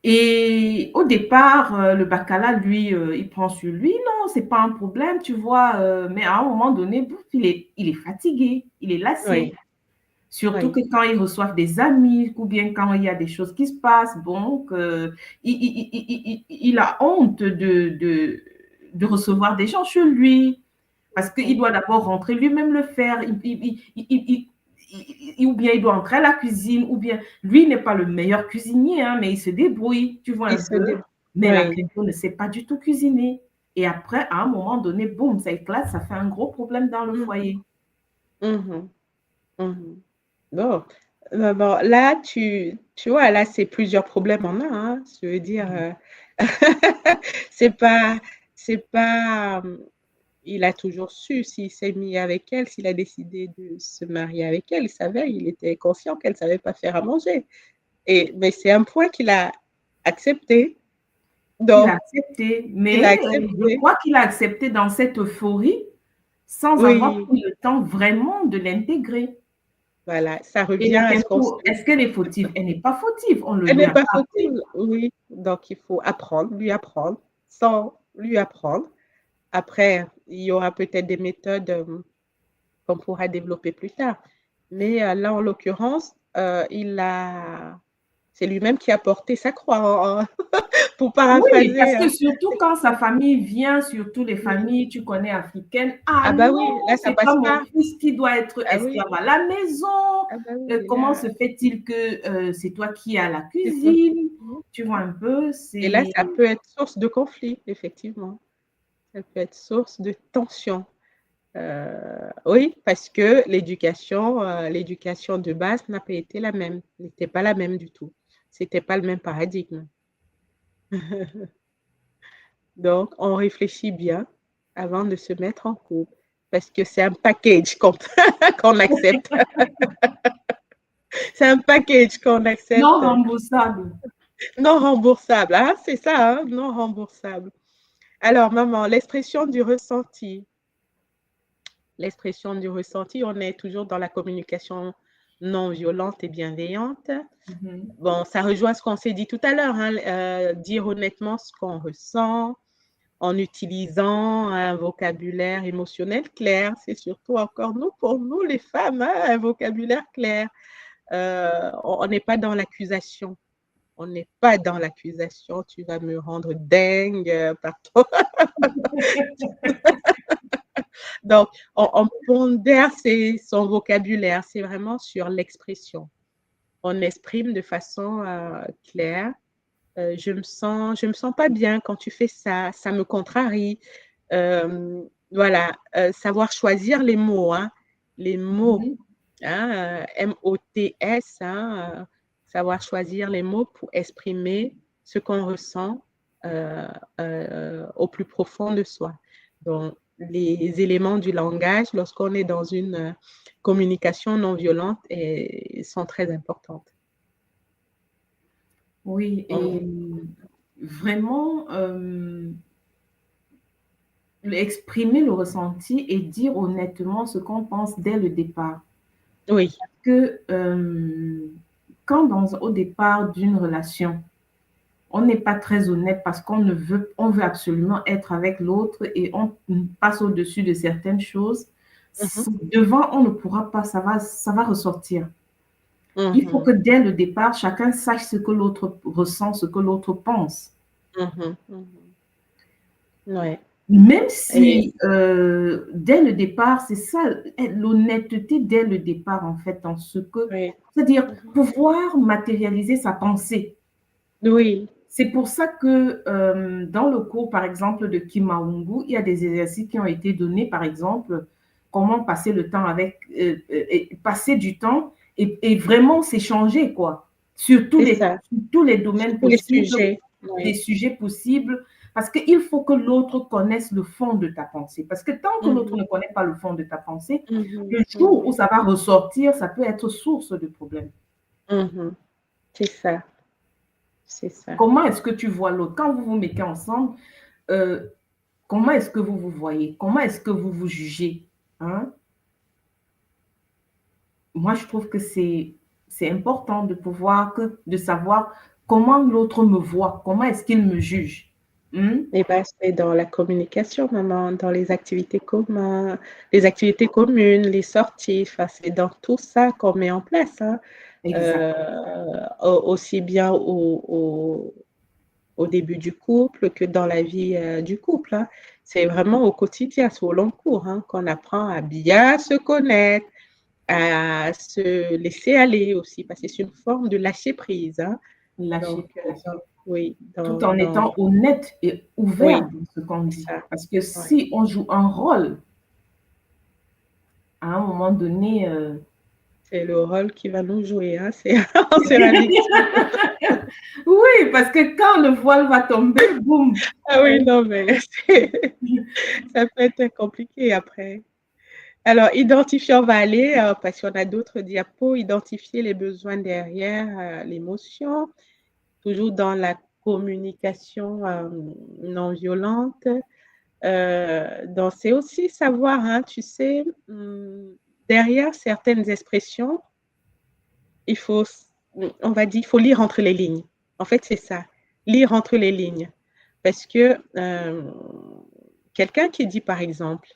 Et au départ, le Bacala, lui, il prend sur lui. Non, c'est pas un problème, tu vois. Mais à un moment donné, bouf, il est fatigué, il est lassé. Oui, Surtout oui. que quand ils reçoivent des amis ou bien quand il y a des choses qui se passent, bon, il a honte de recevoir des gens chez lui parce qu'il doit Mhm. d'abord rentrer lui-même le faire. Ou bien il doit entrer à la cuisine, ou bien lui n'est pas le meilleur cuisinier, hein, mais il se débrouille, tu vois un Il se peu. dé... Mais la Oui. Cléto ne sait pas du tout cuisiner. Et après, à un moment donné, boum, ça éclate, ça fait un gros problème dans le Mhm. foyer. Mhm. Mhm. Bon, bon, là, tu vois, là, c'est plusieurs problèmes en un, hein. Je veux dire, c'est pas, c'est pas, il a toujours su s'il s'est mis avec elle, s'il a décidé de se marier avec elle, il savait, il était conscient qu'elle savait pas faire à manger. Mais c'est un point qu'il a accepté. Il a Donc, accepté, il a mais je accepté. crois qu'il a accepté dans cette euphorie sans avoir Oui, pris le temps vraiment de l'intégrer. voilà, ça Et revient donc, à ce qu'on se... est-ce qu'elle est fautive? Elle n'est pas fautive, on le Elle lui n'est a pas pas fautive, appris. oui. Donc, il faut apprendre, lui apprendre, sans lui apprendre. Après, il y aura peut-être des méthodes qu'on pourra développer plus tard. Mais là, en l'occurrence, c'est lui-même qui a porté sa croix, hein, pour Oui, parce paraphraser. que surtout quand sa famille vient, surtout les familles, tu connais, africaines, ah Ah bah oui, non, là, ça c'est passe pas mon pas. fils qui doit être Ah oui, esclave à la maison. ah bah oui, Comment là, se fait-il que c'est toi qui as la c'est toi. cuisine? Tu vois un peu, Et là, c'est... ça peut être source de conflit, effectivement. Ça peut être source de tension. Oui, parce que l'éducation de base n'a pas été la même, n'était pas la même du tout. C'était pas le même paradigme. Donc, on réfléchit bien avant de se mettre en couple, parce que c'est un package qu'on accepte. C'est un package qu'on Non accepte, remboursable. non remboursable. Ah, c'est ça, hein, non remboursable. Alors, maman, l'expression du ressenti. L'expression du ressenti, on est toujours dans la communication non violente et bienveillante. Mhm. Bon, ça rejoint ce qu'on s'est dit tout à l'heure, hein, dire honnêtement ce qu'on ressent en utilisant un vocabulaire émotionnel clair. C'est surtout encore nous, pour nous les femmes, hein, un vocabulaire clair. On n'est pas dans l'accusation. On n'est pas dans l'accusation. Tu vas me rendre dingue partout. Donc, on pondère son vocabulaire. C'est vraiment sur l'expression. On exprime de façon claire. Je me sens pas bien quand tu fais ça, ça me contrarie. Voilà, savoir choisir les mots, hein, les mots, Mhm. hein, MOTS, hein, savoir choisir les mots pour exprimer ce qu'on ressent au plus profond de soi. Donc, les éléments du langage, lorsqu'on est dans une communication non violente, sont très importantes. Oui, et On- vraiment, exprimer le ressenti et dire honnêtement ce qu'on pense dès le départ. oui. Que quand au départ d'une relation, on n'est pas très honnête parce on veut absolument être avec l'autre et on passe au-dessus de certaines choses, Mhm, devant, on ne pourra pas, ça va ressortir. Il faut que mhm, dès le départ, chacun sache ce que l'autre ressent, ce que l'autre pense. mhm, mhm. Ouais. Même Et, si dès le départ, c'est ça, l'honnêteté dès le départ, en fait, dans ce que, oui. c'est-à-dire Mhm. pouvoir matérialiser sa pensée. Oui. C'est pour ça que dans le cours, par exemple, de Kimaungu, il y a des exercices qui ont été donnés, par exemple, comment passer le temps avec, passer du temps et vraiment s'échanger, quoi, C'est ça. sur tous les Sur domaines tous les possibles, sujets. des Oui. sujets possibles, parce qu'il faut que l'autre connaisse le fond de ta pensée. Parce que tant que l'autre Mhm, ne connaît pas le fond de ta pensée, mhm, le jour où mhm, ça va ressortir, ça peut être source de problème. mhm. C'est ça. C'est ça. Comment est-ce que tu vois l'autre? Quand vous vous mettez ensemble, euh, comment est-ce que vous vous voyez? Comment est-ce que vous vous jugez? Hein? Moi, je trouve que c'est important de de savoir comment l'autre me voit, comment est-ce qu'il me juge. Hmm? Et ben, c'est dans la communication, maman, dans les activités communes, les sorties. Enfin, c'est dans tout ça qu'on met en place, hein. Exact. Euh, Aussi bien au début du couple que dans la vie du couple, hein. C'est vraiment au quotidien, c'est au long cours, hein, qu'on apprend à bien se connaître, à se laisser aller aussi, parce que c'est une forme de lâcher prise, hein. Lâcher Donc, prise. oui, Tout en dans, étant honnête et ouvert oui, dans ce qu'on c'est dit. ça. Parce que Ouais. si on joue un rôle, à un moment donné, c'est le rôle qui va nous jouer, hein. On sera victime. Oui, parce que quand le voile va tomber, boum. Ah oui, non, mais ça peut être compliqué après. Alors, identifier, on va aller, parce qu'on a d'autres diapos, identifier les besoins derrière l'émotion, toujours dans la communication non violente. Donc, c'est aussi savoir, hein, tu sais, derrière certaines expressions, on va dire, il faut lire entre les lignes. En fait, c'est ça, lire entre les lignes. Parce que quelqu'un qui dit, par exemple,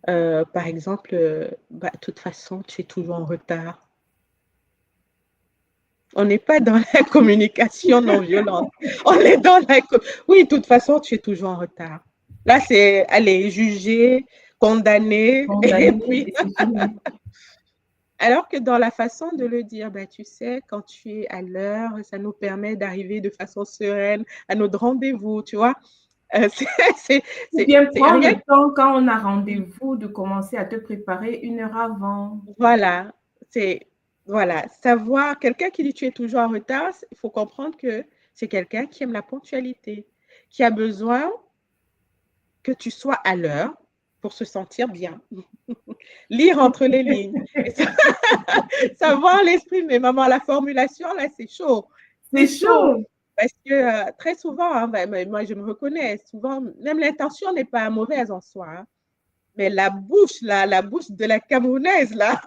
bah, de toute façon, tu es toujours en retard. On n'est pas dans la communication non violente. On est dans la... Oui, de toute façon, tu es toujours en retard. Là, c'est aller juger, condamner, et Condamné, puis... et c'est fini. Alors que dans la façon de le dire, bah, tu sais, quand tu es à l'heure, ça nous permet d'arriver de façon sereine à notre rendez-vous, tu vois. C'est Ou bien prendre rien. le temps quand on a rendez-vous de commencer à te préparer 1 heure avant. Voilà, voilà, savoir, quelqu'un qui dit tu es toujours en retard, il faut comprendre que c'est quelqu'un qui aime la ponctualité, qui a besoin que tu sois à l'heure pour se sentir bien. Lire entre les lignes. Et savoir l'esprit, mais maman, la formulation, là, c'est chaud. C'est C'est chaud. chaud. Parce que très souvent, hein, moi je me reconnais, souvent, même l'intention n'est pas mauvaise en soi, hein, mais la bouche, là, la bouche de la Camerounaise, là,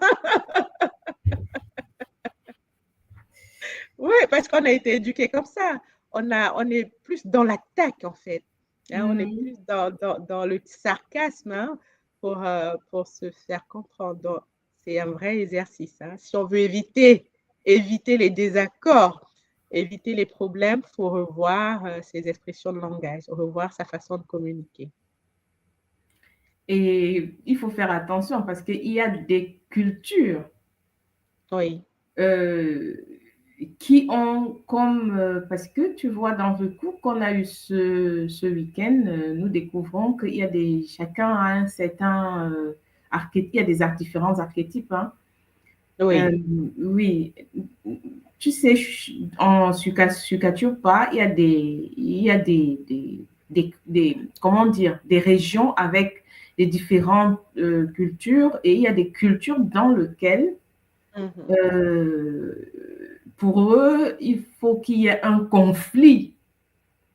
oui, parce qu'on a été éduqués comme ça. On est plus dans l'attaque, en fait. Hein, on est plus dans le sarcasme, hein, pour se faire comprendre. Donc, c'est un vrai exercice, hein. Si on veut éviter les désaccords, éviter les problèmes, il faut revoir ses expressions de langage, revoir sa façon de communiquer. Et il faut faire attention parce qu'il y a des cultures Oui. Qui ont comme... parce que tu vois, dans le cours qu'on a eu ce week-end, nous découvrons qu'il y a chacun a un certain archétype, il y a différents archétypes. Hein. Oui. Oui, tu sais, en Sukaturpa, il y a comment dire, des régions avec des différentes cultures et il y a des cultures dans lesquelles pour eux, il faut qu'il y ait un conflit.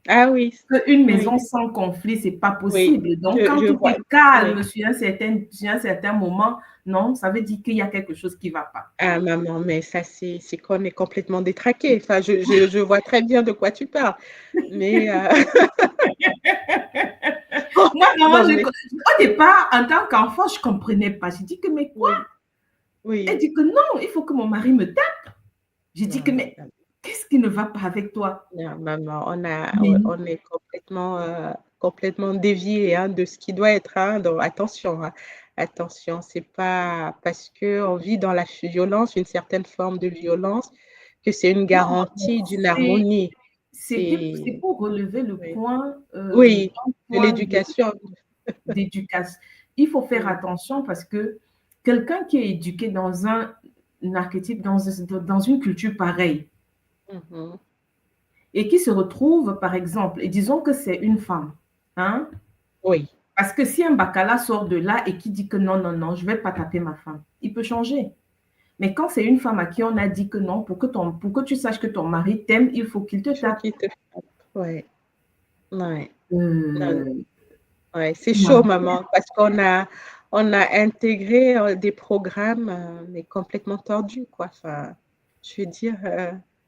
Ah oui. Une Oui. maison sans conflit, c'est pas Oui. possible. Donc, quand Je tout vois. est calme Oui. sur un certain moment, non, ça veut dire qu'il y a quelque chose qui ne va pas. Ah, maman, mais ça, c'est qu'on est complètement détraqué. Enfin, je vois très bien de quoi tu parles. Mais, Moi, non, non, mais au départ, en tant qu'enfant, je ne comprenais pas. J'ai dit que, mais quoi? oui, Elle oui. dit que non, il faut que mon mari me tape. J'ai dit que, Non, mais qu'est-ce qui ne va pas avec toi? non, maman, Mais on est complètement dévié, hein, de ce qui doit être. Hein, donc, attention, hein. Attention, c'est pas parce qu'on vit dans la violence, une certaine forme de violence, que c'est une non, garantie d'une c'est harmonie. c'est C'est, pour relever le oui, point, oui, un de point l'éducation. d'éducation. Il faut faire Mm. attention parce que quelqu'un qui est éduqué dans un archétype, dans une culture pareille, Mhm. et qui se retrouve, par exemple, et disons que c'est une femme, hein, Oui. parce que si un bacala sort de là et qui dit que non, non, non, je ne vais pas taper ma femme, il peut changer. Mais quand c'est une femme à qui on a dit que non, pour que tu saches que ton mari t'aime, il faut qu'il te Il faut tape. qu'il te frappe. Ouais. Ouais. Non, Euh, ouais, c'est chaud, ouais. maman, parce on a intégré des programmes mais complètement tordus, quoi. Enfin, je veux dire,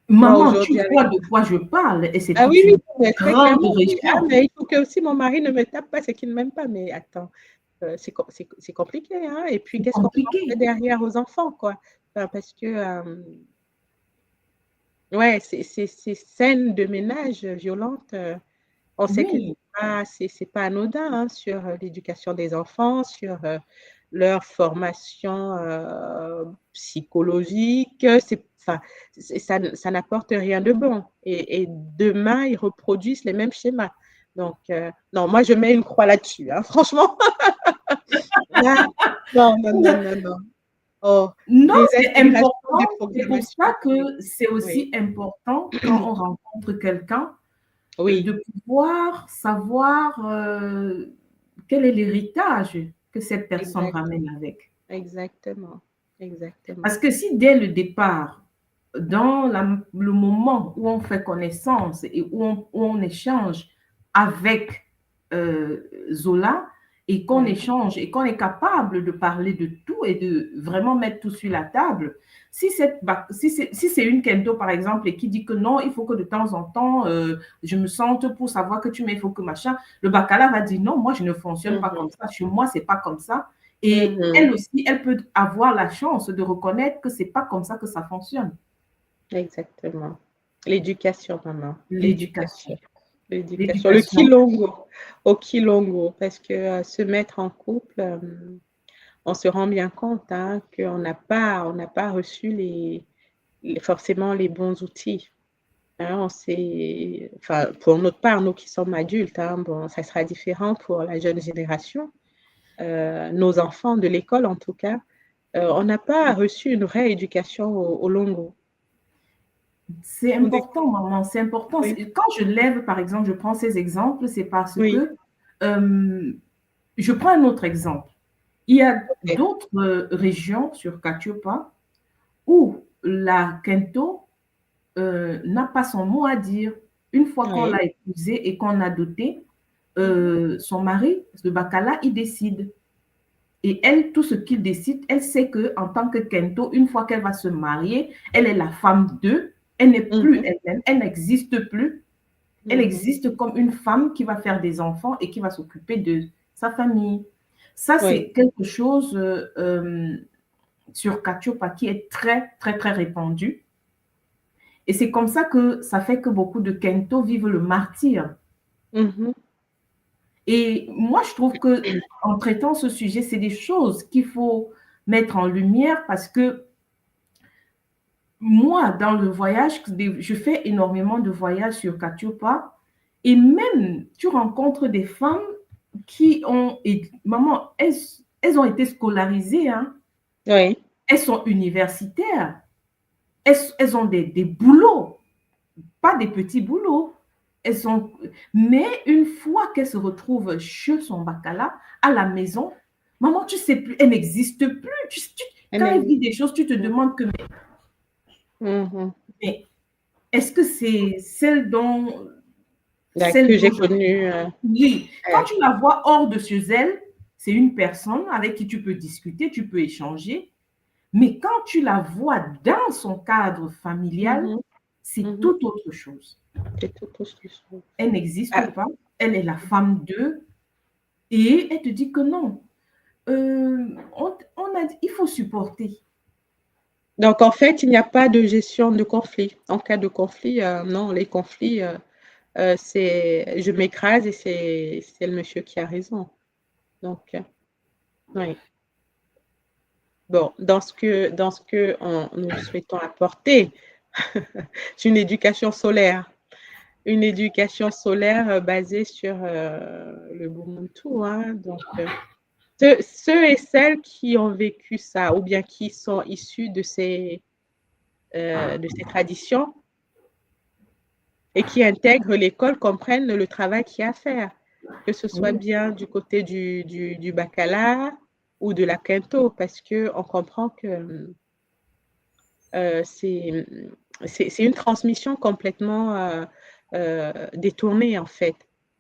moi Maman, tu aujourd'hui avec... vois de quoi je parle et c'est Ah oui, toute oui, une mais très grande clairement, oui. Ah, région. mais il faut que aussi mon mari ne me tape pas, c'est qu'il ne m'aime pas. Mais attends, c'est compliqué, hein. Et puis, C'est qu'est-ce qu'on fait compliqué. derrière aux enfants, quoi? Enfin, parce que, ouais, ces scènes de ménage violentes, on sait que Oui, c'est pas anodin, hein, sur l'éducation des enfants, sur leur formation psychologique. Enfin, ça n'apporte rien de bon. Et demain, ils reproduisent les mêmes schémas. Donc, non, moi, je mets une croix là-dessus, hein, franchement. Ah, non, non, non, non, non. Oh, Non, des c'est intégrations, des important. C'est pour programmations. ça que c'est Oui, aussi important quand on rencontre quelqu'un oui, de pouvoir savoir quel est l'héritage que cette personne exact, ramène avec. exactement, exactement. Parce que si dès le départ, dans le moment où on fait connaissance et où on échange avec Zola et qu'on Ouais. échange et qu'on est capable de parler de tout et de vraiment mettre tout sur la table, si c'est une Kento par exemple et qui dit que non, il faut que de temps en temps je me sente pour savoir que tu mets, il faut que machin, le Bacala va dire non, moi je ne fonctionne pas comme Mhm, ça, chez moi c'est pas comme ça. Et mhm, elle aussi, elle peut avoir la chance de reconnaître que c'est pas comme ça que ça fonctionne. exactement. L'éducation, maman, L'éducation. l'éducation, l'éducation, le L'éducation. kilongo, au kilongo, parce que se mettre en couple, on se rend bien compte hein, on n'a pas reçu forcément les bons outils. Hein, enfin, pour notre part, nous qui sommes adultes, hein, bon, ça sera différent pour la jeune génération, nos enfants de l'école en tout cas. On n'a pas reçu une vraie éducation au longo. C'est On dit, important, maman, c'est important. oui, Quand je lève, par exemple, je prends ces exemples, c'est parce oui, que je prends un autre exemple. Il y a ok, d'autres régions sur Cachopa où la Kento n'a pas son mot à dire. Une fois qu'on oui, l'a épousé et qu'on a doté, mhm, son mari, le Bacala, il décide. Et elle, tout ce qu'il décide, elle sait que en tant que Kento, une fois qu'elle va se marier, elle est la femme d'eux, elle n'est plus mhm, elle-même, elle n'existe plus. Elle mhm, existe comme une femme qui va faire des enfants et qui va s'occuper de sa famille. Ça, oui, c'est quelque chose sur Cachopa qui est très, très, très répandu. Et c'est comme ça que ça fait que beaucoup de Kento vivent le martyr. mhm, Et moi, je trouve que en traitant ce sujet, c'est des choses qu'il faut mettre en lumière parce que moi, dans le voyage, je fais énormément de voyages sur Cachopa et même tu rencontres des femmes qui ont, et, maman, elles ont été scolarisées, hein, oui, elles sont universitaires, elles ont des boulots, pas des petits boulots. Elles sont, mais une fois qu'elles se retrouvent chez son bacala, à la maison, maman, tu sais plus, elle n'existe plus. elle Quand elle est- vit des choses, tu te demandes que, mhm. mais est-ce que c'est Là, celle que j'ai dont je connue, oui, quand tu la vois hors de chez elle, c'est une personne avec qui tu peux discuter, tu peux échanger. Mais quand tu la vois dans son cadre familial, mhm, c'est mhm, tout autre chose. c'est tout autre chose. Elle n'existe Ah, pas, elle est la femme d'eux et elle te dit que non. Il faut supporter. donc, en fait, il n'y a pas de gestion de conflit. En cas de conflit, non, les conflits, c'est je m'écrase et c'est le monsieur qui a raison. Donc, oui. Bon, dans ce que nous souhaitons apporter, c'est une éducation solaire basée sur le Ubuntu, hein. Donc, ceux et celles qui ont vécu ça ou bien qui sont issus de ces traditions et qui intègrent l'école comprennent le travail qu'il y a à faire, que ce soit Oui, bien du côté du Bacala ou de la Quinto, parce qu'on comprend que euh, c'est c'est une transmission complètement détournée, en fait,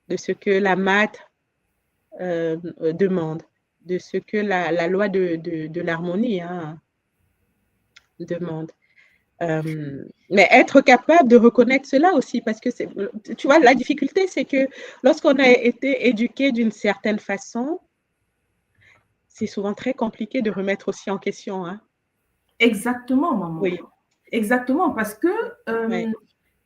de ce que la maths demande, de ce que la loi de l'harmonie hein, demande. Mais être capable de reconnaître cela aussi, parce que tu vois, la difficulté, c'est que lorsqu'on a été éduqué d'une certaine façon, c'est souvent très compliqué de remettre aussi en question. Hein. exactement, maman. Oui, Exactement, parce que ouais.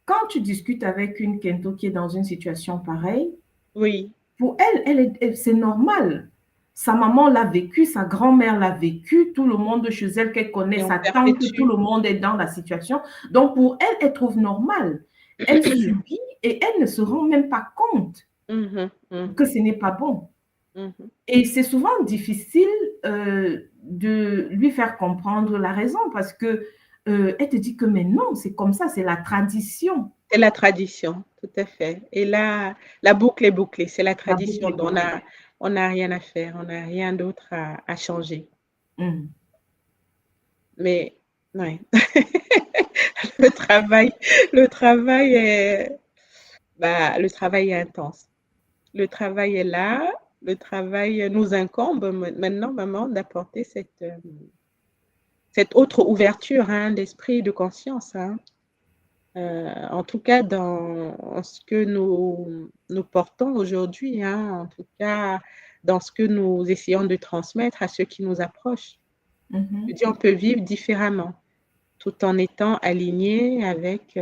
quand tu discutes avec une Kento qui est dans une situation pareille, Oui, pour elle, c'est normal. Sa maman l'a vécu, sa grand-mère l'a vécu, tout le monde chez elle qu'elle connaît, et on sa tante, tout perpétue. le monde est dans la situation. Donc pour elle, elle trouve normal. Elle subit et elle ne se rend même pas compte Mhm, que mhm. ce n'est pas bon. Mhm. Et c'est souvent difficile de lui faire comprendre la raison parce que elle te dit que mais non, c'est comme ça, c'est la tradition. C'est la tradition, tout à fait. Et là, la boucle est bouclée. C'est la La boucle tradition. est bouclée. On n'a rien à faire. On n'a rien d'autre à changer. Mhm. Mais, ouais. Le travail, le travail est, le travail est intense. Le travail est là. Le travail nous incombe maintenant, maman, d'apporter cette autre ouverture hein, d'esprit, de conscience. Hein. En tout cas, dans ce que nous portons aujourd'hui, hein, en tout cas, dans ce que nous essayons de transmettre à ceux qui nous approchent. Je Mhm. dis, on peut vivre différemment, tout en étant aligné avec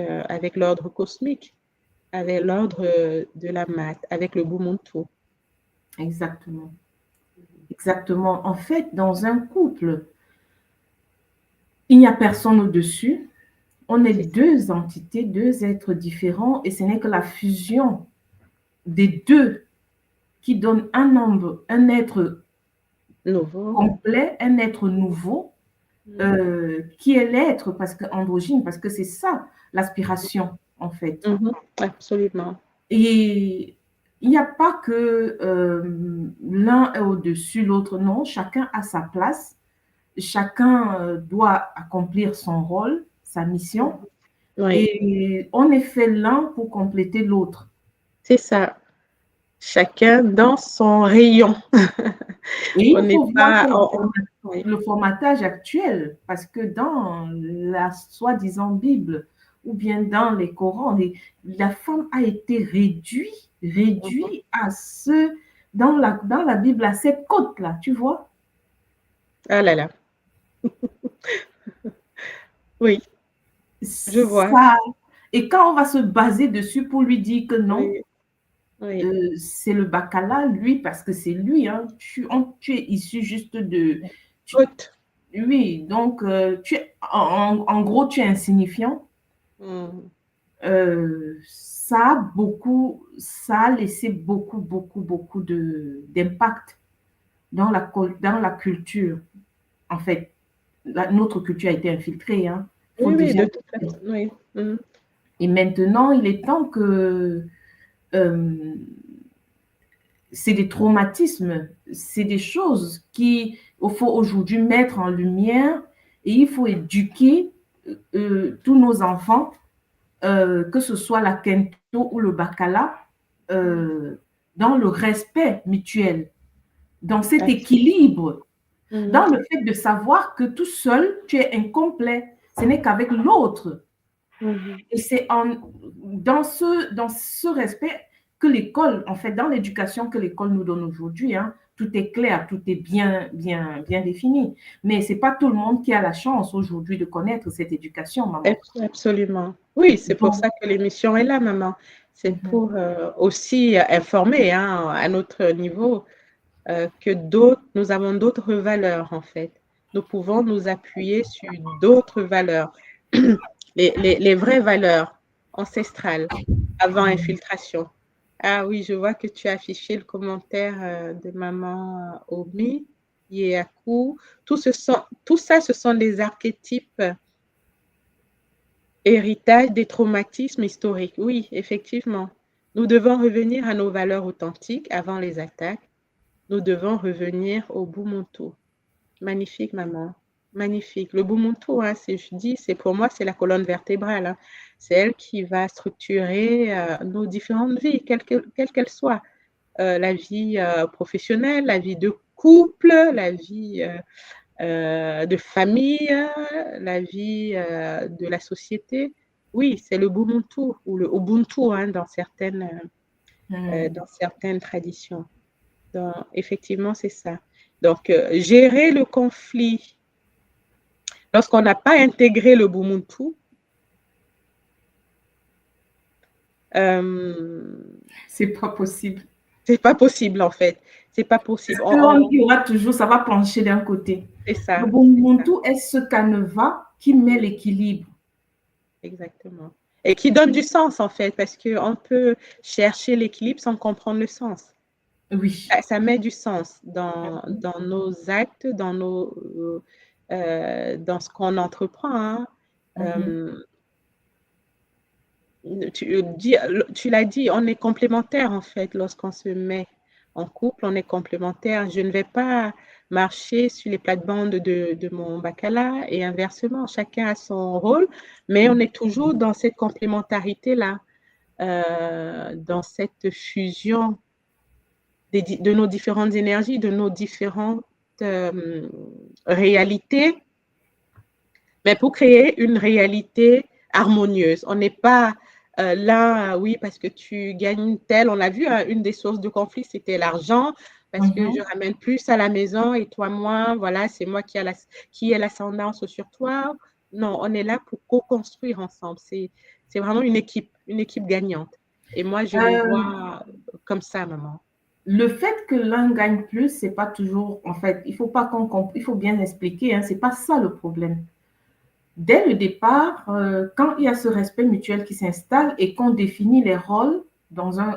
l'ordre cosmique, avec l'ordre de la mat, avec le Bumuntu. Exactement. Exactement. En fait, dans un couple, il n'y a personne au-dessus. On est C'est ça, deux entités, deux êtres différents et ce n'est que la fusion des deux qui donne un nombre, un être nouveau. complet, un être nouveau, Mhm. qui est l'être parce que androgyne, parce que c'est ça l'aspiration en fait. Mhm. Absolument. Et il n'y a pas que l'un est au-dessus, l'autre non, chacun a sa place, chacun doit accomplir son rôle, sa mission, Oui, et on est fait l'un pour compléter l'autre. c'est ça. Chacun dans son rayon. Et On il n'est faut voir pas. que Oui. le formatage actuel, parce que dans la soi-disant Bible ou bien dans les Corans, la femme a été Mhm. réduite à ce, dans la Bible, à cette côte-là, tu vois. Ah là là. Oui, je vois. Ça, et quand on va se baser dessus pour lui dire que non, Oui, oui. c'est le bacala, lui, parce que c'est lui, hein, tu es issu juste de... tu- Haute. oui, donc en gros, tu es insignifiant. Mhm. Ça a laissé beaucoup d'impact dans la culture. En fait, notre culture a été infiltrée, hein. Faut Oui, oui, déjà. de toute façon, oui. Mhm. Et maintenant, il est temps que euh, c'est des traumatismes, c'est des choses qu'il faut aujourd'hui mettre en lumière et il faut éduquer tous nos enfants, que ce soit la Kento ou le Bacala, euh, dans le respect mutuel, dans cet Absolument. équilibre, Mhm. dans le fait de savoir que tout seul, tu es incomplet. Ce n'est qu'avec l'autre. Mhm. Et c'est dans ce respect que l'école, en fait, dans l'éducation que l'école nous donne aujourd'hui, hein, tout est clair, tout est bien défini. Mais ce n'est pas tout le monde qui a la chance aujourd'hui de connaître cette éducation, maman. Absolument. Oui, c'est pour Donc, ça que l'émission est là, maman. C'est mhm, pour aussi informer hein, à notre niveau que d'autres, nous avons d'autres valeurs en fait. Nous pouvons nous appuyer sur d'autres valeurs, les vraies valeurs ancestrales avant infiltration. Ah oui, je vois que tu as affiché le commentaire de maman Omi, Yeaku. Tout ça, ce sont des archétypes héritage des traumatismes historiques. Oui, effectivement. Nous devons revenir à nos valeurs authentiques avant les attaques. Nous devons revenir au Bumuntu. Magnifique, maman. Magnifique. Le Bumuntu, hein, je dis, c'est pour moi, c'est la colonne vertébrale. Hein. C'est elle qui va structurer nos différentes vies, quelles qu'elles soient. La vie professionnelle, la vie de couple, la vie de famille, la vie de la société. Oui, c'est le Ubuntu ou le Ubuntu hein, mhm. dans certaines traditions. Donc, effectivement, c'est ça. Donc, gérer le conflit lorsqu'on n'a pas intégré le Ubuntu, C'est pas possible. c'est pas possible en fait. C'est pas possible. Il y aura toujours, ça va pencher d'un côté. C'est Le ça, c'est ça, Ubuntu est ce canevas qui met l'équilibre. exactement. Et qui donne du sens en fait, parce qu'on peut chercher l'équilibre sans comprendre le sens. Oui. Ça met du sens dans nos actes, dans ce qu'on entreprend, hein. Mhm. Tu l'as dit, on est complémentaires en fait lorsqu'on se met en couple, on est complémentaires. Je ne vais pas marcher sur les plates-bandes de mon bacala et inversement, chacun a son rôle, mais on est toujours dans cette complémentarité-là, dans cette fusion de nos différentes énergies, de nos différentes réalités, mais pour créer une réalité harmonieuse. On n'est pas là, oui, parce que tu gagnes tel. On a vu, hein, une des sources de conflit, c'était l'argent, parce que je Mhm. ramène plus à la maison et toi moins. Voilà, c'est moi qui ai l'ascendance sur toi. Non, on est là pour co-construire ensemble. C'est vraiment une équipe gagnante. Et moi, je le Euh, vois comme ça, maman. le fait que l'un gagne plus, c'est pas toujours, en fait, il faut pas il faut bien expliquer, hein, c'est pas ça le problème. Dès le départ, quand il y a ce respect mutuel qui s'installe et qu'on définit les rôles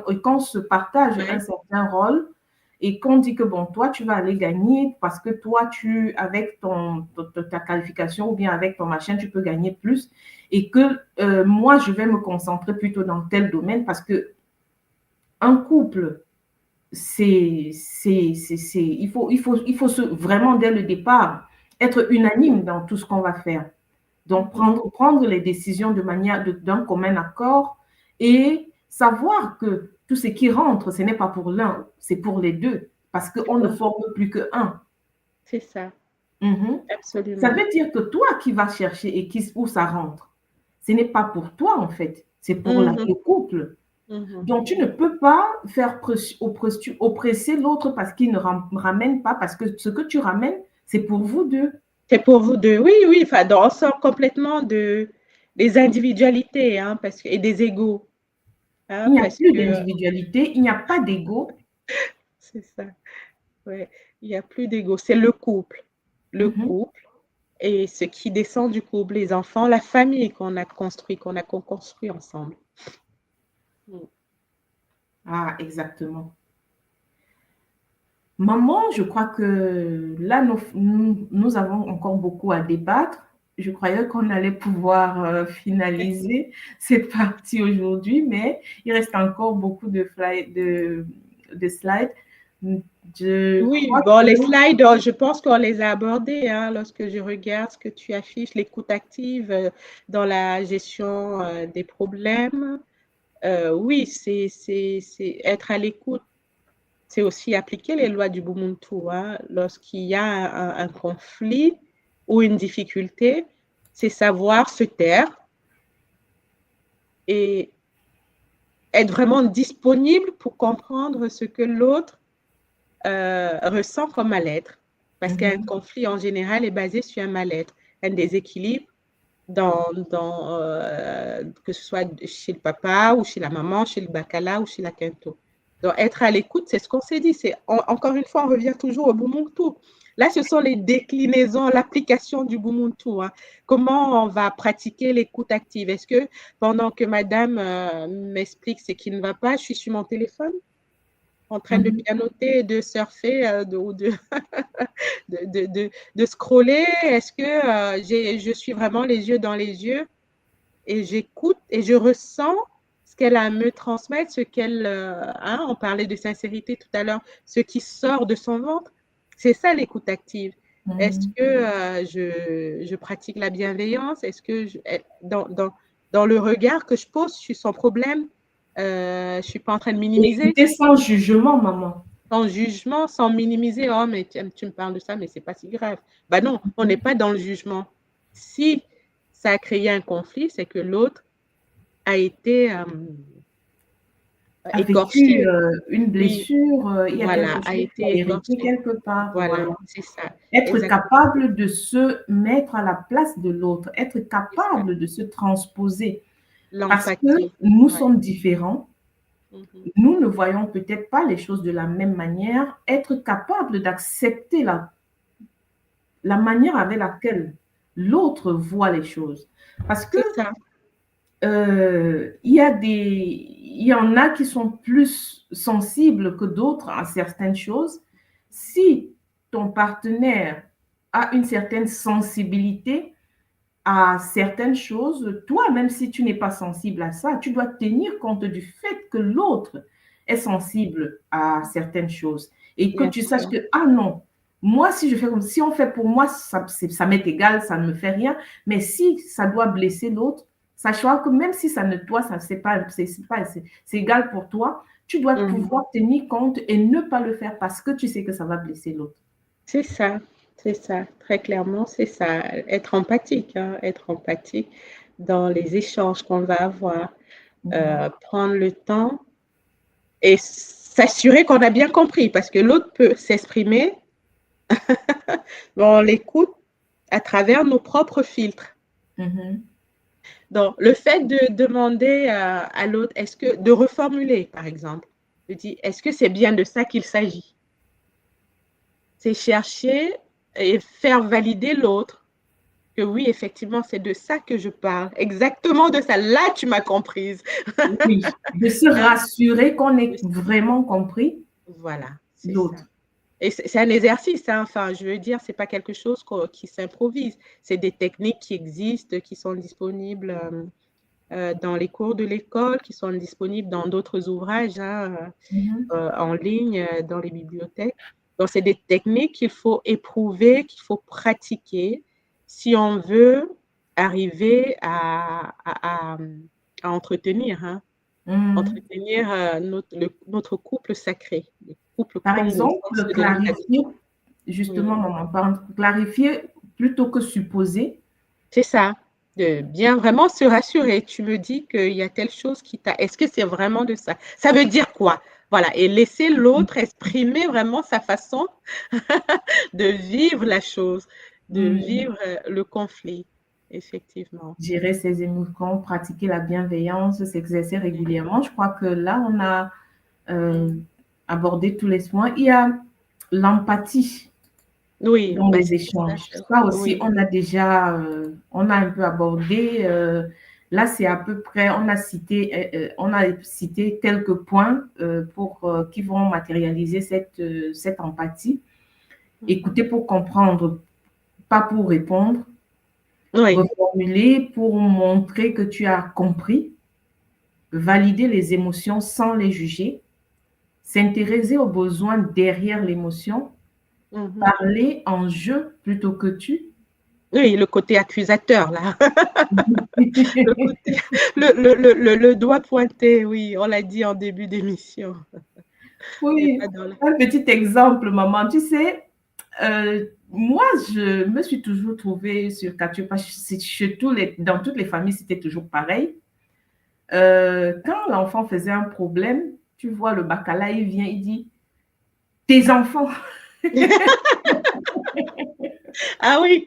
et qu'on se partage un Ouais. certain rôle et qu'on dit que bon, toi, tu vas aller gagner parce que toi, avec ta qualification ou bien avec ton machin, tu peux gagner plus et que moi, je vais me concentrer plutôt dans tel domaine parce que un couple, il faut vraiment dès le départ être unanime dans tout ce qu'on va faire. Donc, Mhm. prendre les décisions d'un commun accord et savoir que tout ce qui rentre, ce n'est pas pour l'un, c'est pour les deux, parce C'est qu'on ne pour- forme plus que un. c'est ça, Mhm. Ça absolument. veut dire que toi qui vas chercher et où ça rentre, ce n'est pas pour toi en fait, c'est pour Mhm, le couple. mhm. Donc, tu ne peux pas oppresser l'autre parce qu'il ne ramène pas, parce que ce que tu ramènes, c'est pour vous deux. C'est pour vous deux. Oui, oui, enfin, on sort complètement des individualités, hein, et des égaux, Il hein, n'y a parce plus que d'individualité, il n'y a pas d'ego. c'est ça. Ouais, il n'y a plus d'ego. C'est le couple. Le Mhm. couple et ce qui descend du couple, les enfants, la famille qu'on a construit ensemble. Mm. Ah, exactement. Maman, je crois que là, nous avons encore beaucoup à débattre. Je croyais qu'on allait pouvoir finaliser cette partie aujourd'hui, mais il reste encore beaucoup de slides. Je Oui, crois bon, que les slides, je pense qu'on les a abordés, hein, lorsque je regarde ce que tu affiches, l'écoute active dans la gestion des problèmes. Oui, c'est être à l'écoute. C'est aussi appliquer les lois du Ubuntu, hein. Lorsqu'il y a un conflit ou une difficulté, c'est savoir se taire et être vraiment disponible pour comprendre ce que l'autre ressent comme mal-être. Parce qu'un Mhm. conflit, en général, est basé sur un mal-être, un déséquilibre que ce soit chez le papa ou chez la maman, chez le bacala ou chez la quinto. Donc, être à l'écoute, c'est ce qu'on s'est dit. Encore une fois, on revient toujours au Bumuntu. Là, ce sont les déclinaisons, l'application du Bumuntu, hein. Comment on va pratiquer l'écoute active? Est-ce que pendant que madame m'explique ce qui ne va pas, je suis sur mon téléphone en train de Mhm. pianoter, de surfer ou de scroller? Est-ce que je suis vraiment les yeux dans les yeux et j'écoute et je ressens ce qu'elle a à me transmettre, hein, on parlait de sincérité tout à l'heure, ce qui sort de son ventre? C'est ça l'écoute active. Est-ce Mhm. que je pratique la bienveillance? Est-ce que dans le regard que je pose sur son problème, je ne suis pas en train de Et minimiser? écoutez sans jugement, maman. Sans jugement, sans minimiser. Oh, mais tu me parles de ça, mais c'est pas si grave. Bah non, on n'est pas dans le jugement. Si ça a créé un conflit, c'est que l'autre a été A vécu écorché. une Oui, blessure, il y a quelque voilà, a chose qui a été hérité écorché. quelque part. Voilà, Voilà. c'est ça. Être Exactement. capable de se mettre à la place de l'autre, être C'est ça. capable de se transposer. Parce que L'empathie. nous Ouais. sommes différents, Mhm. nous ne voyons peut-être pas les choses de la même manière, être capable d'accepter la manière avec laquelle l'autre voit les choses. Parce que C'est ça. il y a il y en a qui sont plus sensibles que d'autres à certaines choses. Si ton partenaire a une certaine sensibilité à certaines choses, toi, même si tu n'es pas sensible à ça, tu dois tenir compte du fait que l'autre est sensible à certaines choses et que Bien tu saches sûr. que, ah non, moi, si je fais comme si on fait pour moi, ça m'est égal, ça ne me fait rien, mais si ça doit blesser l'autre, sachant que même si ça ne, toi, ça, c'est égal pour toi, tu dois Mhm. pouvoir tenir compte et ne pas le faire parce que tu sais que ça va blesser l'autre. C'est ça, c'est ça. Très clairement, c'est ça. Être empathique, hein, être empathique dans les échanges qu'on va avoir. Mhm. Prendre le temps et s'assurer qu'on a bien compris parce que l'autre peut s'exprimer, mais on l'écoute à travers nos propres filtres. Mhm. Donc, le fait de demander à l'autre, est-ce que, de reformuler, par exemple, de dire, est-ce que c'est bien de ça qu'il s'agit? C'est chercher et faire valider l'autre que oui, effectivement, c'est de ça que je parle. Exactement de ça. Là, tu m'as comprise. Oui, de se rassurer qu'on ait vraiment compris Voilà, c'est ça. l'autre. Et c'est un exercice, hein. Enfin, je veux dire, c'est pas quelque chose qui s'improvise. C'est des techniques qui existent, qui sont disponibles dans les cours de l'école, qui sont disponibles dans d'autres ouvrages, hein, Mhm. en ligne, dans les bibliothèques. Donc, c'est des techniques qu'il faut éprouver, qu'il faut pratiquer si on veut arriver à entretenir, hein, Mhm. entretenir notre couple sacré, le couple Par Congo, au sens exemple, de clarifier, l'habitation. justement, Oui. maman, clarifier plutôt que supposer. C'est ça, de bien vraiment se rassurer. Tu me dis qu'il y a telle chose qui t'a. Est-ce que c'est vraiment de ça? Ça veut dire quoi? Voilà, et laisser l'autre exprimer vraiment sa façon de vivre la chose, de Mhm. vivre le conflit, effectivement. Gérer ses émotions, pratiquer la bienveillance, s'exercer régulièrement. Je crois que là, on a euh, abordé tous les points. Il y a l'empathie Oui, dans bah, les c'est ça. échanges. Ça aussi, Oui. on a déjà, on a un peu abordé. Là, c'est à peu près, on a cité quelques points qui vont matérialiser cette empathie. Mhm. Écouter pour comprendre, pas pour répondre. Oui, Reformuler pour montrer que tu as compris. Valider les émotions sans les juger. S'intéresser aux besoins derrière l'émotion. mhm. Parler en je plutôt que tu. Oui, le côté accusateur, là. Le côté, le doigt pointé, oui, on l'a dit en début d'émission. Et Oui, pas dans la... un petit exemple, maman. Tu sais, moi, je me suis toujours trouvée sur Katia, parce que dans toutes les familles, c'était toujours pareil. Quand l'enfant faisait un problème, tu vois, le bacala, il vient, il dit, tes enfants. Ah oui,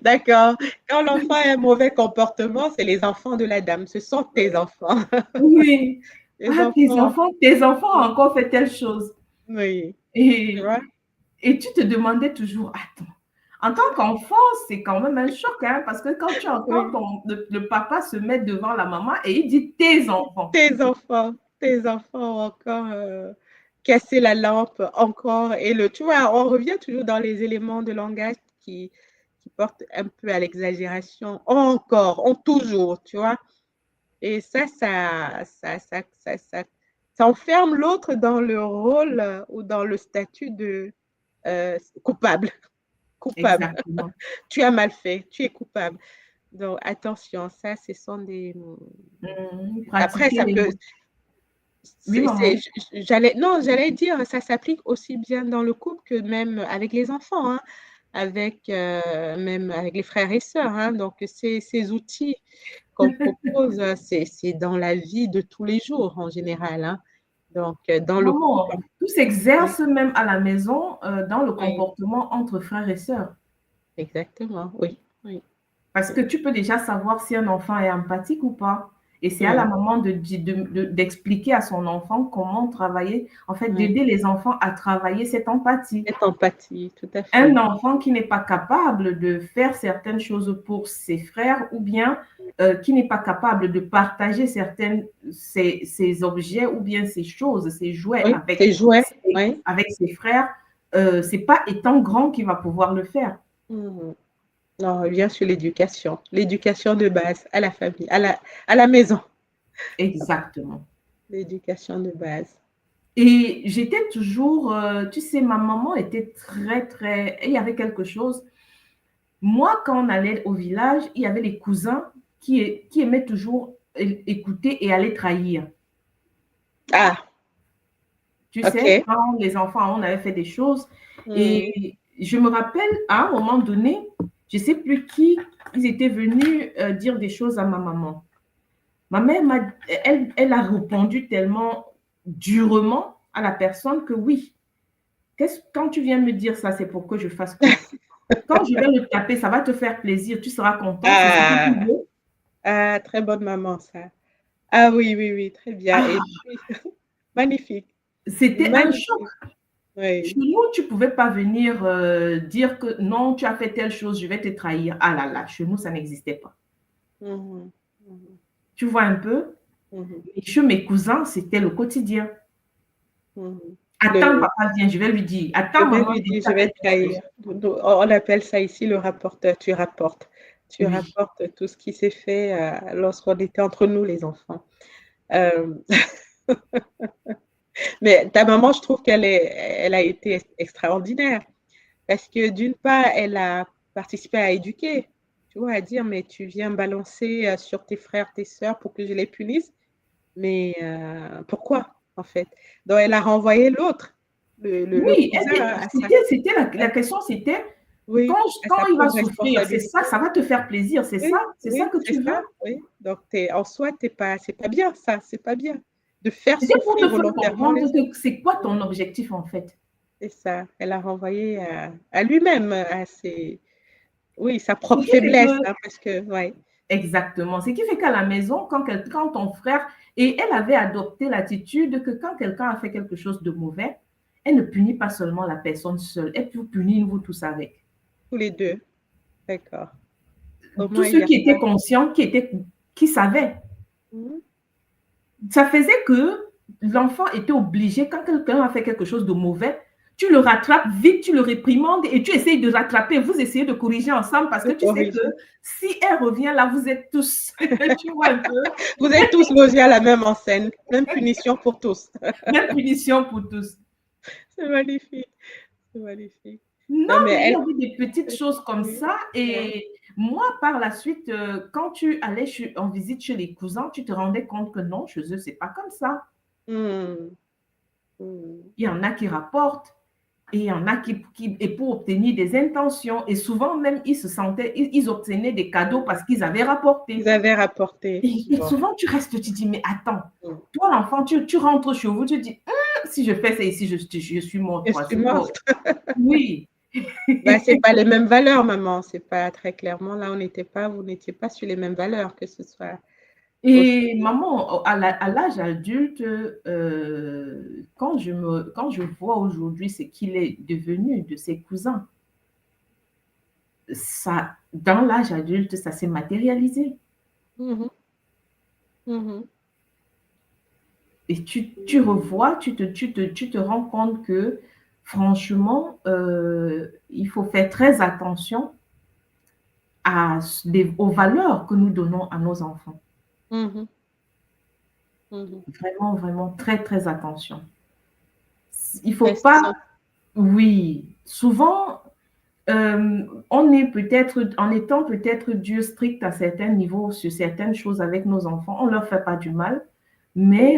d'accord. Quand l'enfant a un mauvais comportement, c'est les enfants de la dame. Ce sont tes enfants. Oui. Les Ah, enfants. tes enfants ont encore fait telle chose. Oui, tu Et, vois? et tu te demandais toujours, attends, en tant qu'enfant, c'est quand même un choc, hein, parce que quand tu entends Oui. le papa se mettre devant la maman et il dit tes enfants. Tes enfants ont encore cassé la lampe, encore. Et tu vois, on revient toujours dans les éléments de langage qui portent un peu à l'exagération. Encore, on toujours, tu vois. Et ça enferme l'autre dans le rôle ou dans le statut de coupable. Coupable. Exactement. Tu as mal fait, tu es coupable. Donc, attention, ça, ce sont des... Après, Pratiquer ça les peut... mots. Oui, maman. Non, j'allais dire, ça s'applique aussi bien dans le couple que même avec les enfants, hein, même avec les frères et sœurs, hein. Donc, ces outils qu'on propose, c'est dans la vie de tous les jours en général, hein. Donc, dans le couple, Maman, tout oui, s'exerce même à la maison dans le oui, comportement entre frères et sœurs. exactement, oui, oui, Parce que tu peux déjà savoir si un enfant est empathique ou pas. Et c'est à la maman d'expliquer à son enfant comment travailler, en fait, d'aider les enfants à travailler cette empathie. Cette empathie, tout à fait. Un enfant qui n'est pas capable de faire certaines choses pour ses frères ou bien qui n'est pas capable de partager ses objets ou bien ses choses, ses jouets, avec ses frères, c'est pas étant grand qu'il va pouvoir le faire. Non, on revient sur l'éducation de base, à la famille, à la maison. Exactement. L'éducation de base. Et j'étais toujours, tu sais, ma maman était très, il y avait quelque chose. Moi, quand on allait au village, il y avait les cousins qui aimaient toujours écouter et aller trahir. Ah. Tu sais, quand les enfants, on avait fait des choses. Et je me rappelle, à un moment donné, je ne sais plus qui, ils étaient venus dire des choses à ma maman. Ma mère, elle a répondu tellement durement à la personne que oui, quand tu viens me dire ça, c'est pour que je fasse quoi? Quand je vais le taper, ça va te faire plaisir, tu seras content, c'est ce que tu veux. Ah, très bonne maman, ça. Ah oui, très bien. Et puis, magnifique. C'était un choc. Oui. Chez nous, tu ne pouvais pas venir dire que non, tu as fait telle chose, je vais te trahir. Ah là là, chez nous, ça n'existait pas. Tu vois un peu? Et chez mes cousins, c'était le quotidien. Attends, papa vient, je vais lui dire. Attends, maman, je vais te trahir. On appelle ça ici le rapporteur. Tu rapportes. Tu rapportes tout ce qui s'est fait lorsqu'on était entre nous, les enfants. Mais ta maman, je trouve elle a été extraordinaire. Parce que d'une part, elle a participé à éduquer. Tu vois, à dire, mais tu viens balancer sur tes frères, tes sœurs pour que je les punisse. Mais pourquoi, en fait? Donc, elle a renvoyé l'autre. Oui, c'était la question, c'était quand il va souffrir, c'est ça, ça va te faire plaisir, c'est ça que tu veux. Oui. Donc, en soi, c'est pas bien, ça, c'est pas bien. De faire c'est pour te souffrir volontairement. C'est quoi ton objectif, en fait? C'est ça. Elle a renvoyé à lui-même, sa propre faiblesse, parce que, ouais. Exactement. Ce qui fait qu'à la maison, quand ton frère, et elle avait adopté l'attitude que quand quelqu'un a fait quelque chose de mauvais, elle ne punit pas seulement la personne seule, elle peut punir vous tous avec. Tous les deux. D'accord. Tous ceux qui étaient conscients, qui savaient. Ça faisait que l'enfant était obligé, quand quelqu'un a fait quelque chose de mauvais, tu le rattrapes vite, tu le réprimandes et tu essayes de rattraper. Vous essayez de corriger ensemble parce que tu sais que si elle revient là, vous êtes tous, tu vois un peu. Vous êtes tous logés à la même enseigne. Même punition pour tous. Même punition pour tous. C'est magnifique. C'est magnifique. Non, mais il y avait des petites choses comme ça. Et moi, par la suite, quand tu allais en visite chez les cousins, tu te rendais compte que non, chez eux, c'est pas comme ça. Il y en a qui rapportent et il y en a qui et pour obtenir des intentions. Et souvent, même, ils obtenaient des cadeaux parce qu'ils avaient rapporté. Ils avaient rapporté. Et souvent, tu restes, tu te dis, mais attends, toi, l'enfant, tu rentres chez vous, tu te dis, si je fais ça ici, je suis morte. Je suis morte. Oui. C'est pas les mêmes valeurs, maman. C'est pas très clairement. Là, vous n'étiez pas sur les mêmes valeurs, que ce soit. Et maman, à l'âge adulte, quand je vois aujourd'hui ce qu'il est devenu de ses cousins, ça, dans l'âge adulte, ça s'est matérialisé. Et tu revois, tu te rends compte que franchement, il faut faire très attention aux valeurs que nous donnons à nos enfants. Vraiment, vraiment, très, très attention. Il ne faut pas... Oui, souvent, en étant peut-être Dieu strict à certains niveaux, sur certaines choses avec nos enfants, on ne leur fait pas du mal, mais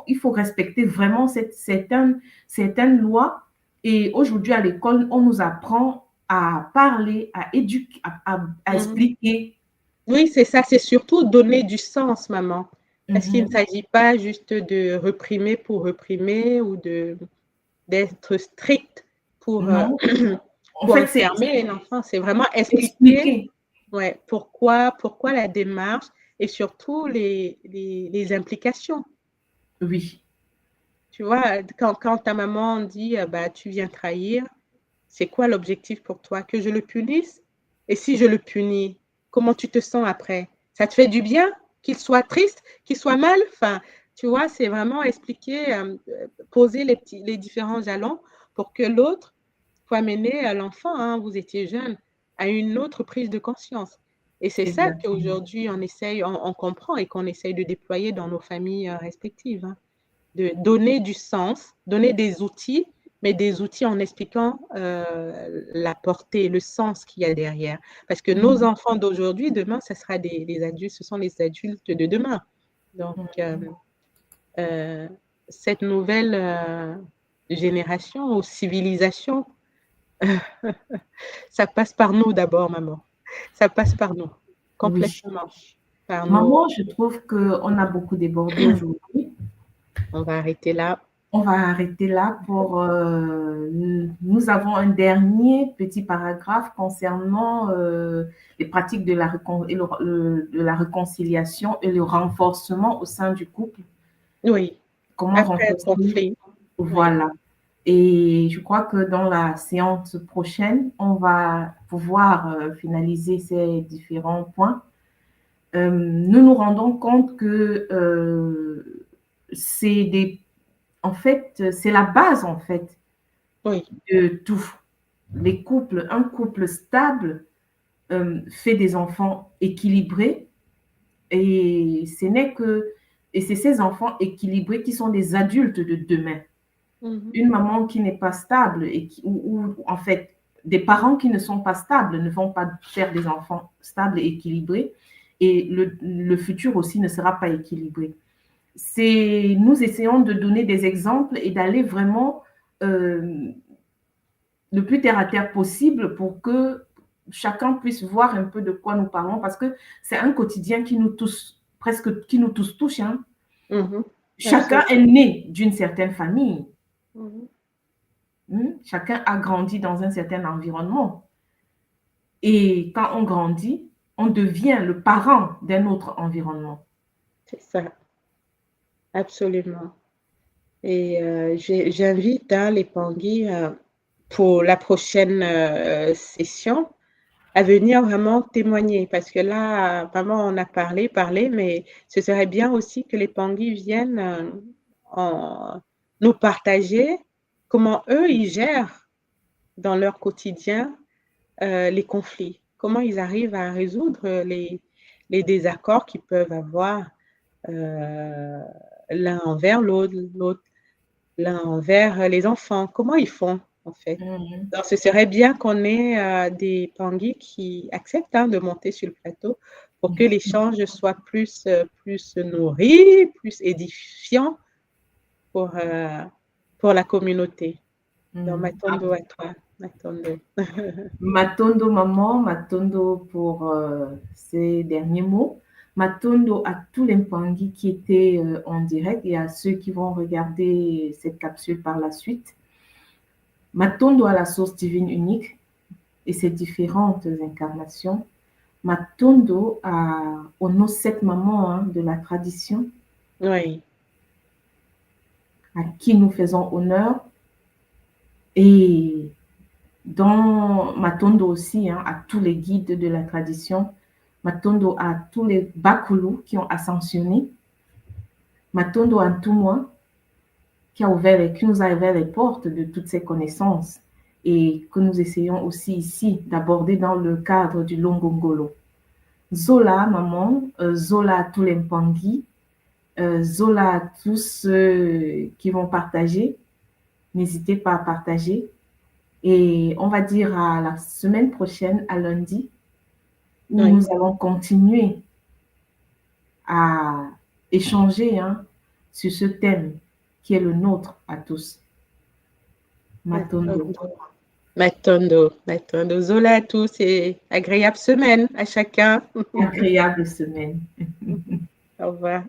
il faut respecter vraiment certaines lois. Et aujourd'hui, à l'école, on nous apprend à parler, à éduquer, à expliquer. Oui, c'est ça, c'est surtout donner du sens, maman. Parce qu'il ne s'agit pas juste de reprimer pour reprimer ou d'être strict pour enfermer l'enfant. C'est vraiment expliquer pourquoi la démarche et surtout les implications. Oui, Tu vois, quand ta maman dit, bah, tu viens trahir, c'est quoi l'objectif pour toi? Que je le punisse? Et si je le punis, comment tu te sens après? Ça te fait du bien? Qu'il soit triste? Qu'il soit mal? Enfin, tu vois, c'est vraiment expliquer, poser les différents jalons pour que l'autre soit amené à l'enfant, hein, vous étiez jeune, à une autre prise de conscience. Et c'est ça exactement. qu'aujourd'hui on essaye, on comprend et qu'on essaye de déployer dans nos familles respectives, hein, de donner du sens, donner des outils, mais des outils en expliquant la portée, le sens qu'il y a derrière. Parce que nos Mhm. enfants d'aujourd'hui, demain, ce sera des adultes, ce sont les adultes de demain. Donc, euh, cette nouvelle génération ou civilisation, ça passe par nous d'abord, maman. Ça passe par nous, Oui. complètement. Par nos... Maman, je trouve qu'on a beaucoup débordé aujourd'hui. On va arrêter là. On va arrêter là pour... nous avons un dernier petit paragraphe concernant les pratiques de de la réconciliation et le renforcement au sein du couple. Oui, Comment après un renforcer? conflit. Oui. Voilà. Et je crois que dans la séance prochaine, on va pouvoir finaliser ces différents points. Nous nous rendons compte que c'est des, en fait, c'est la base en fait Oui. de tout. Les couples, un couple stable fait des enfants équilibrés et c'est ces enfants équilibrés qui sont des adultes de demain. Mhm. Une maman qui n'est pas stable ou en fait des parents qui ne sont pas stables ne vont pas faire des enfants stables et équilibrés et le futur aussi ne sera pas équilibré. Nous essayons de donner des exemples et d'aller vraiment euh, le plus terre à terre possible pour que chacun puisse voir un peu de quoi nous parlons parce que c'est un quotidien qui nous touche, presque qui nous tous touche. Hein. Mhm. Chacun Absolument. est né d'une certaine famille. Mhm. Chacun a grandi dans un certain environnement. Et quand on grandit, on devient le parent d'un autre environnement. C'est ça, absolument. Et j'invite hein, les Pangui pour la prochaine session à venir vraiment témoigner parce que là, vraiment, on a parlé, mais ce serait bien aussi que les Pangui viennent nous partager comment eux, ils gèrent dans leur quotidien les conflits, comment ils arrivent à résoudre les désaccords qu'ils peuvent avoir euh, l'un envers l'autre, l'un envers les enfants. Comment ils font, en fait? Mhm. Donc, ce serait bien qu'on ait des Pangui qui acceptent hein, de monter sur le plateau pour que l'échange soit plus nourri, plus édifiant pour la communauté. Donc, Mhm. Matondo à toi. Matondo. Matondo maman, Matondo pour ces derniers mots. Matondo à tous les Mpangui qui étaient en direct et à ceux qui vont regarder cette capsule par la suite. Matondo à la source divine unique et ses différentes incarnations. Matondo aux nos sept mamans hein, de la tradition Oui. à qui nous faisons honneur et dans Matondo aussi hein, à tous les guides de la tradition. Matondo à tous les Bakulu qui ont ascensionné. Matondo à tout moi qui nous a ouvert les portes de toutes ces connaissances et que nous essayons aussi ici d'aborder dans le cadre du Longongolo. Zola, maman, Zola à tous les Mpangui, Zola à tous ceux qui vont partager. N'hésitez pas à partager. Et on va dire à la semaine prochaine, à lundi, où Oui. nous allons continuer à échanger hein, sur ce thème qui est le nôtre à tous. Matondo. Matondo. Zola à tous et agréable semaine à chacun. Agréable semaine. Au revoir.